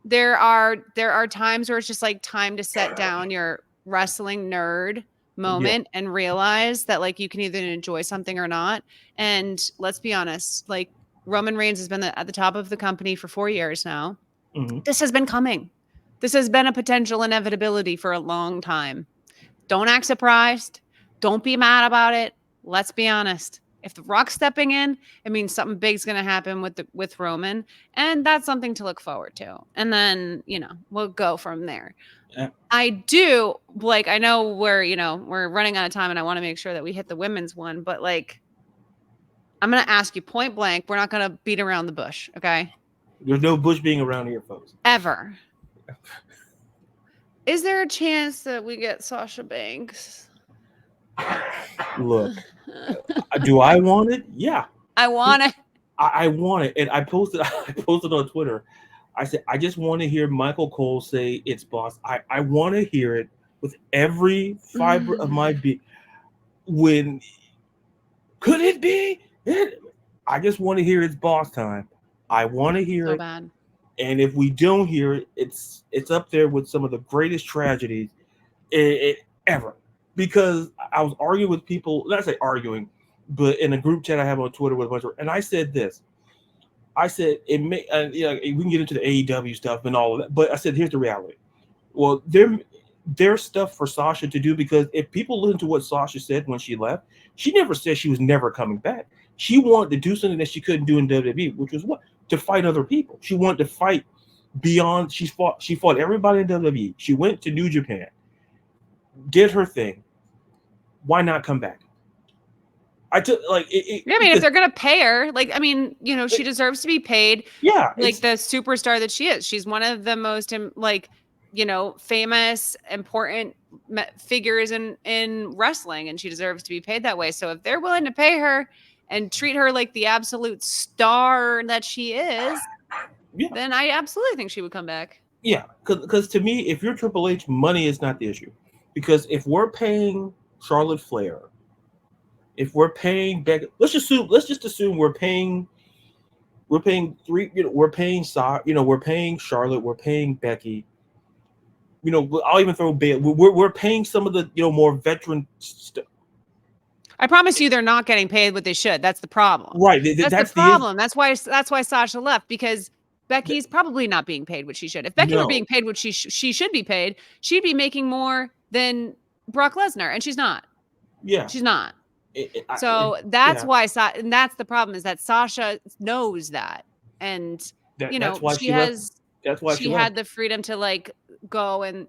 there are times where it's just like time to set down your wrestling nerd yeah. moment and realize that like you can either enjoy something or not. And let's be honest, like Roman Reigns has been at the top of the company for 4 years now. Mm-hmm. This has been coming. This has been a potential inevitability for a long time. Don't act surprised. Don't be mad about it. Let's be honest. If The Rock's stepping in, it means something big's going to happen with Roman, and that's something to look forward to. And then, we'll go from there. Yeah. I do like, I know we're running out of time and I want to make sure that we hit the women's one, but like, I'm going to ask you point blank. We're not going to beat around the bush. Okay. There's no bush being around here, folks. Ever. Is there a chance that we get Sasha Banks? Look, do I want it? Yeah, I want it. I want it, and I posted on Twitter. I said I just want to hear Michael Cole say it's boss. I want to hear it with every fiber of my being. When could it be? I just want to hear it's boss time. I want to hear So it, bad. and if we don't hear it, it's up there with some of the greatest tragedies ever. Because I was arguing with people, not say arguing, but in a group chat I have on Twitter with a bunch of, and I said this. I said it may, we can get into the AEW stuff and all of that, but I said here's the reality. Well, there's stuff for Sasha to do because if people listen to what Sasha said when she left, she never said she was never coming back. She wanted to do something that she couldn't do in WWE, which was what? To fight other people. She wanted to fight beyond. She fought everybody in WWE. She went to New Japan, did her thing. Why not come back? I took like Yeah, I mean, if they're gonna pay her, like, I mean, she deserves to be paid. Yeah, like the superstar that she is. She's one of the most famous, important figures in wrestling, and she deserves to be paid that way. So if they're willing to pay her and treat her like the absolute star that she is, yeah, then I absolutely think she would come back. yeah. Because to me, if you're Triple H, money is not the issue. Because if we're paying Charlotte Flair, if we're paying Becky, let's just assume we're paying three, we're paying we're paying Charlotte, we're paying Becky. I'll even throw Bayley. We're paying some of the more veteran stuff. I promise you, they're not getting paid what they should. That's the problem. Right. That's the problem. That's why Sasha left, because Becky's probably not being paid what she should. If Becky were being paid what she should be paid, she'd be making more than Brock Lesnar, and she's not. Yeah, she's not. That's why, and that's the problem, is that Sasha knows that, and that's why she has. That's why she had the freedom to go, and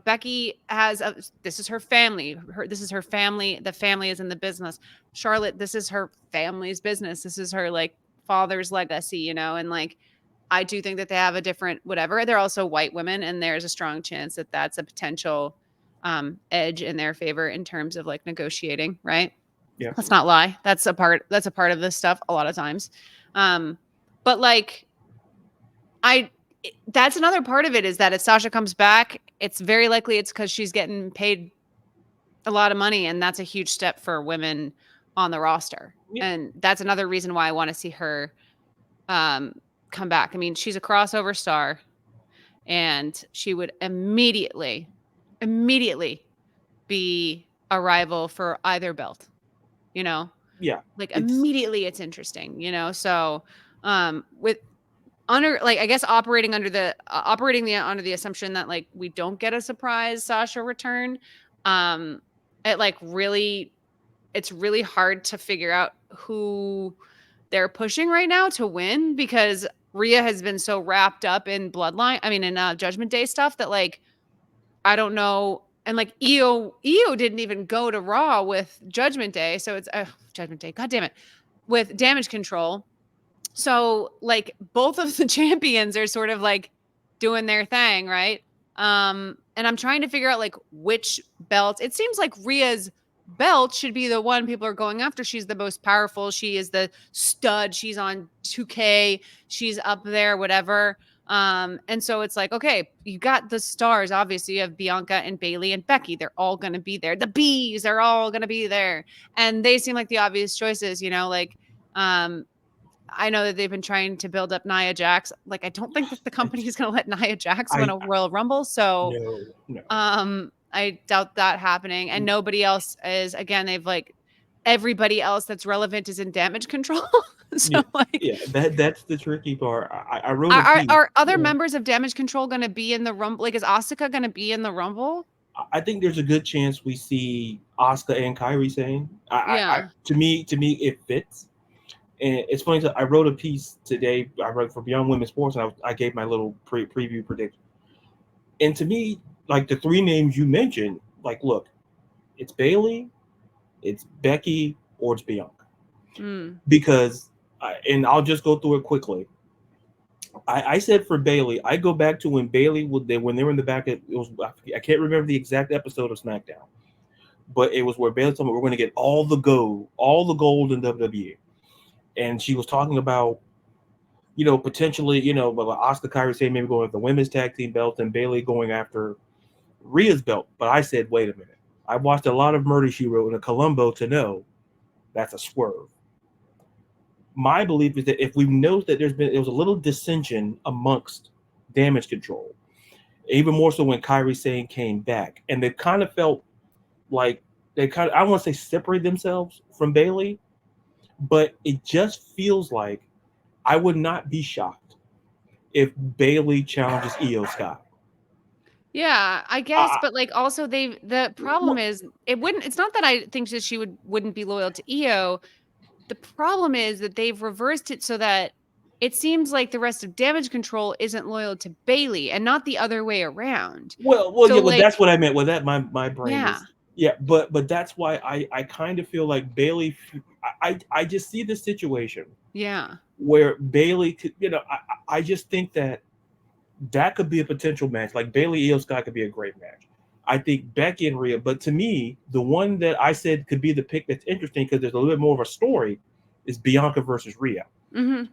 Becky has this is her family. This is her family. The family is in the business. Charlotte, this is her family's business. This is her father's legacy. And I do think that they have a different whatever. They're also white women, and there's a strong chance that that's a potential edge in their favor in terms of negotiating, right? Yeah. Let's not lie. That's a part of this stuff a lot of times. But that's another part of it, is that if Sasha comes back, it's very likely it's because she's getting paid a lot of money, and that's a huge step for women on the roster. Yeah. And that's another reason why I want to see her come back. I mean, she's a crossover star, and she would immediately be a rival for either belt. Yeah. Immediately it's interesting, so with under I guess operating under the assumption that we don't get a surprise Sasha return, it's really hard to figure out who they're pushing right now to win, because Rhea has been so wrapped up in in Judgment Day stuff that I don't know. And Io didn't even go to Raw with Judgment Day. So it's Judgment Day. God damn it. With Damage Control. So both of the champions are sort of doing their thing. Right. And I'm trying to figure out which belt. It seems like Rhea's belt should be the one people are going after. She's the most powerful. She is the stud. She's on 2K. She's up there, whatever. And so it's okay, you got the stars. Obviously, you have Bianca and Bayley and Becky. They're all going to be there. The bees are all going to be there. And they seem like the obvious choices, I know that they've been trying to build up Nia Jax. I don't think that the company is going to let Nia Jax win a Royal Rumble. So, no. I doubt that happening. And nobody else is. Again, they've everybody else that's relevant is in Damage Control. So that's the tricky part. I wrote. Are other members of Damage Control going to be in the Rumble? Is Asuka going to be in the Rumble? I think there's a good chance we see Asuka and Kairi Sane. To me, it fits. And it's funny. I wrote a piece today. I wrote for Beyond Women's Sports, and I gave my little preview prediction. And to me, the three names you mentioned, look, it's Bayley, it's Becky, or it's Bianca. Because, and I'll just go through it quickly. I said for Bayley, I go back to when Bayley when they were in the back. I can't remember the exact episode of SmackDown, but it was where Bayley told me we're going to get all the gold in WWE. And she was talking about, potentially, Asuka, Kairi saying maybe going after the women's tag team belt, and Bayley going after Rhea's belt. But I said, wait a minute. I watched a lot of Murder, She Wrote, and a Columbo to know that's a swerve. My belief is that if we know that there was a little dissension amongst Damage Control, even more so when Kairi Sane came back, and they kind of felt I don't want to say separate themselves from Bayley, but it just feels like I would not be shocked if Bailey challenges Io Sky. Yeah, I guess, I, but like also the problem well, is it's not that I think that she wouldn't be loyal to EO. The problem is that they've reversed it so that it seems like the rest of Damage Control isn't loyal to Bailey and not the other way around. yeah, So well, that's like, what I meant. Well, that my brain yeah. is yeah, but that's why I kind of feel like Bailey. I just see the situation Yeah. where Bailey could, I just think that that could be a potential match. Like Bailey Io Sky could be a great match. I think Becky and Rhea, but to me, the one that I said could be the pick that's interesting because there's a little bit more of a story is Bianca versus Rhea. Mhm.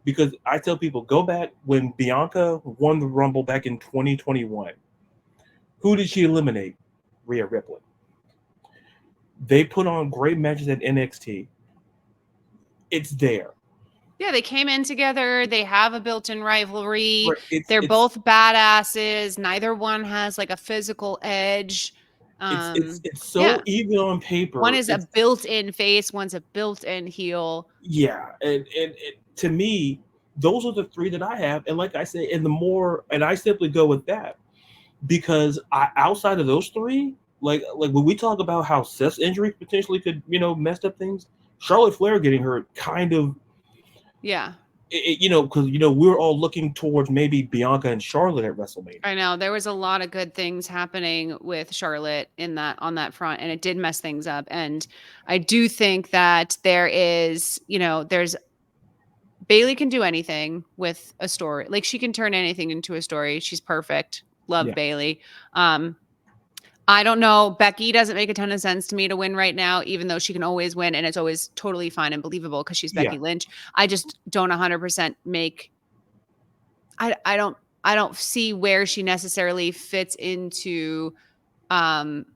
Because I tell people, go back when Bianca won the Rumble back in 2021. Who did she eliminate? Rhea Ripley. They put on great matches at NXT. It's there. Yeah, they came in together. They have a built-in rivalry. Right. It's They're it's both badasses. Neither one has like a physical edge. it's it's it's Yeah. so even on One paper. is a It's built-in face, one's a built-in heel. yeah, and to me, those are the three that I have. And like I say, and the more, and I simply go with that because outside of those three, like when we talk about how Seth's injury potentially could messed up things, Charlotte Flair getting hurt kind of Yeah. because we're all looking towards maybe Bianca and Charlotte at WrestleMania. I know there was a lot of good things happening with Charlotte on that front, and it did mess things up. And I do think that there's Bailey can do anything with a story. Like she can turn anything into a story. She's perfect. Love Yeah, Bailey. Um, I don't know. Becky doesn't make a ton of sense to me to win right now, even though she can always win and it's always totally fine and believable because she's yeah, Becky Lynch. I just don't 100% make. I don't see where she necessarily fits into um,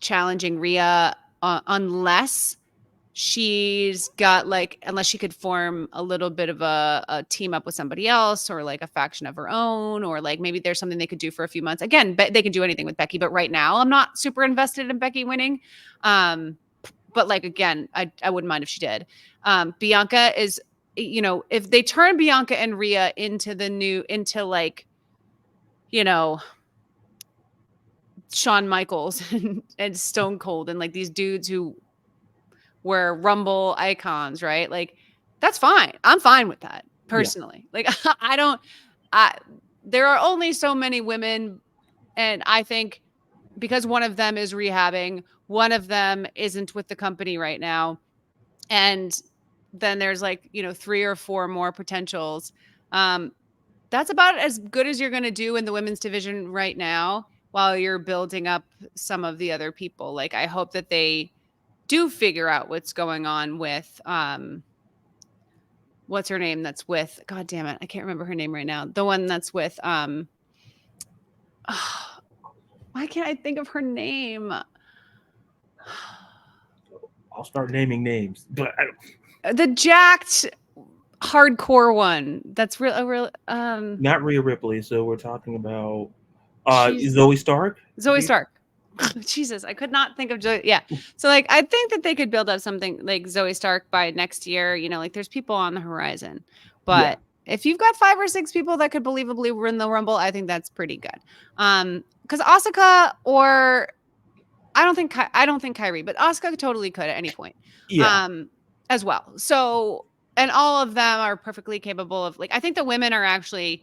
challenging Rhea unless unless she could form a little bit of a team up with somebody else or like a faction of her own, or like maybe there's something they could do for a few months. Again, they can do anything with Becky, but right now I'm not super invested in Becky winning. But like again, I wouldn't mind if she did. Bianca is, if they turn Bianca and Rhea into like, you know, Shawn Michaels and Stone Cold and like these dudes who were Rumble icons, right? Like that's fine. I'm fine with that yeah, personally. Like I don't I there are only so many women, and I think because one of them is rehabbing, one of them isn't with the company right now, and then there's like, three or four more potentials. Um that's about as good as you're going to do in the women's division right now while you're building up some of the other people. Like I hope that they do figure out what's going on with what's her name that's with, god damn it, I can't remember her name right now, the one that's with why can't I think of her name? I'll start naming names, but The jacked hardcore one that's real not Rhea Ripley. So we're talking about she's Zoe Stark. Zoe Stark. Jesus, I could not think of Zoe. Yeah. So like I think that they could build up something like Zoe Stark by next year, like there's people on the horizon. Yeah, But if you've got 5 or 6 people that could believably win the Rumble, I think that's pretty good. Cuz Asuka, or I don't think Kyrie, but Asuka totally could at any point. yeah, Um as well. So, and all of them are perfectly capable of, like, I think the women are actually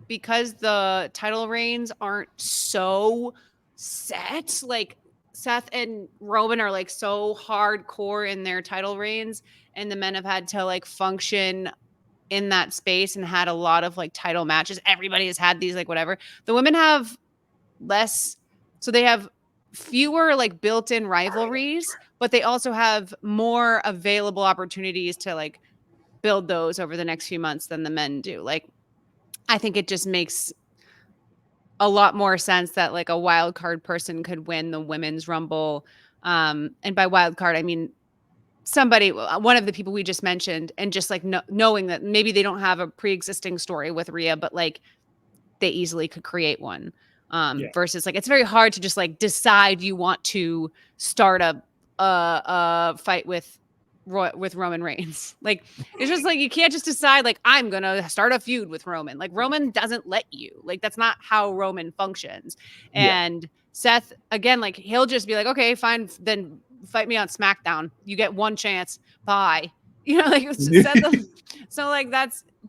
because the title reigns aren't so set, like Seth and Roman are like so hardcore in their title reigns, and the men have had to like function in that space and had a lot of like title matches. Everybody has had these, like, whatever. The women have less, so they have fewer like built-in rivalries, but they also have more available opportunities to like build those over the next few months than the men do. Like I think it just makes a lot more sense that like a wild card person could win the women's rumble. And by wild card, I mean one of the people we just mentioned, and just like knowing that maybe they don't have a pre-existing story with Rhea, but like they easily could create one. yeah, Versus like it's very hard to just like decide you want to start a fight with with Roman Reigns. Like, it's just like, you can't just decide, like, I'm going to start a feud with Roman. Like, Roman doesn't let you. Like, that's not how Roman functions. Yeah. And Seth, again, like, he'll just be like, okay, fine, then fight me on SmackDown. You get one chance. Bye. Like, Seth. So, like,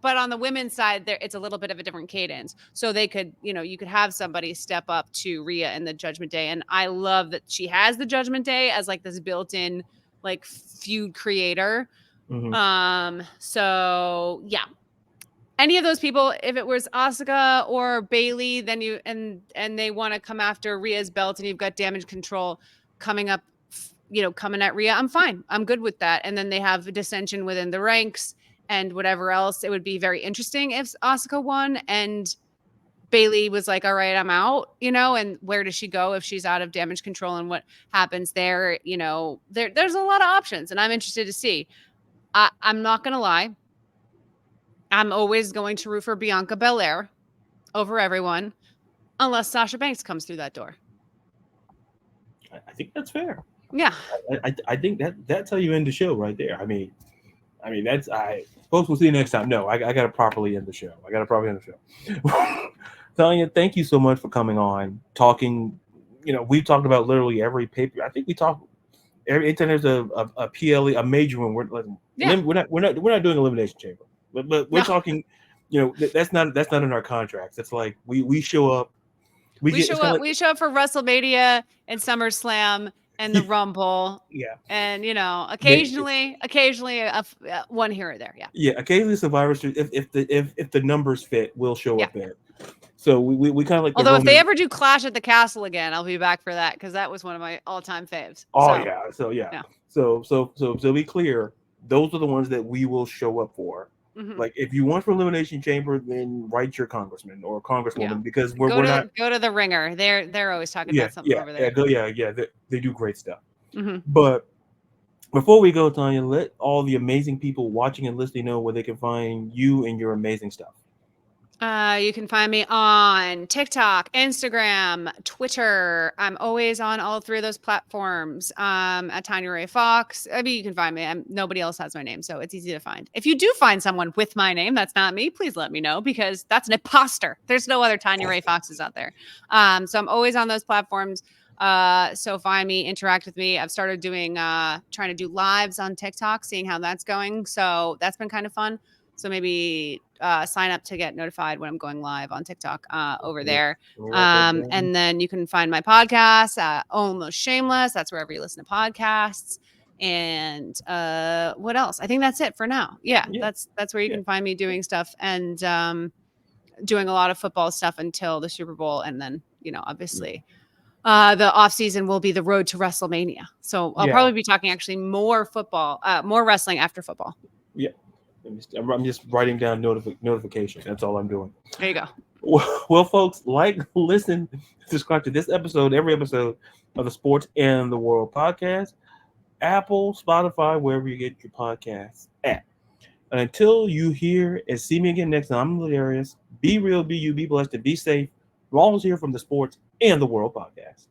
but on the women's side, it's a little bit of a different cadence. So they could, you could have somebody step up to Rhea in the Judgment Day. And I love that she has the Judgment Day as like this built-in like feud creator. So yeah, any of those people, if it was Asuka or Bailey, then and they want to come after Rhea's belt, and you've got Damage Control coming up, coming at Rhea, I'm fine. I'm good with that. And then they have a dissension within the ranks and whatever else. It would be very interesting if Asuka won and Bailey was like, all right, I'm out, and where does she go if she's out of Damage Control, and what happens there? There's a lot of options, and I'm interested to see. I'm not going to lie. I'm always going to root for Bianca Belair over everyone, unless Sasha Banks comes through that door. I think that's fair. Yeah. I think that's how you end the show right there. I mean, that's folks. We'll see you next time. No, I got to properly end the show. Tanya, thank you so much for coming on, talking. We've talked about literally every paper. I think we talk every time there's a PLE, a major one. We're not doing Elimination Chamber, but we're talking. That's not in our contracts. It's like we show up. We show up for WrestleMania and SummerSlam and the Rumble. Yeah. And occasionally one here or there. Yeah. Yeah. Occasionally Survivor Series, if the numbers fit, we'll show up there. So we kind of like. Although if they ever do Clash at the Castle again, I'll be back for that, because that was one of my all-time faves. So be clear, those are the ones that we will show up for. Mm-hmm. Like, if you want for Elimination Chamber, then write your congressman or congresswoman, because we're not go to the Ringer. They're always talking about something over there. They do great stuff. Mm-hmm. But before we go, Tanya, let all the amazing people watching and listening know where they can find you and your amazing stuff. You can find me on TikTok, Instagram, Twitter. I'm always on all three of those platforms. At Tanya Ray Fox. I mean, you can find me. Nobody else has my name, so it's easy to find. If you do find someone with my name that's not me, please let me know, because that's an imposter. There's no other Tanya Ray Foxes out there. So I'm always on those platforms. So find me, interact with me. I've started doing, trying to do lives on TikTok, seeing how that's going. So that's been kind of fun. So maybe sign up to get notified when I'm going live on TikTok over there. And then you can find my podcast, Almost Shameless. That's wherever you listen to podcasts. And what else? I think that's it for now. Yeah. That's where you can find me doing stuff, and doing a lot of football stuff until the Super Bowl. And then, obviously the off season will be the road to WrestleMania. So I'll probably be talking actually more football, more wrestling after football. Yeah. I'm just writing down notification. That's all I'm doing. There you go. Well, folks, listen, subscribe to this episode, every episode of the Sports and the World podcast, Apple, Spotify, wherever you get your podcasts at. And until you hear and see me again next time, I'm Ladarius. Be real, be you, be blessed, and be safe. We're always here from the Sports and the World podcast.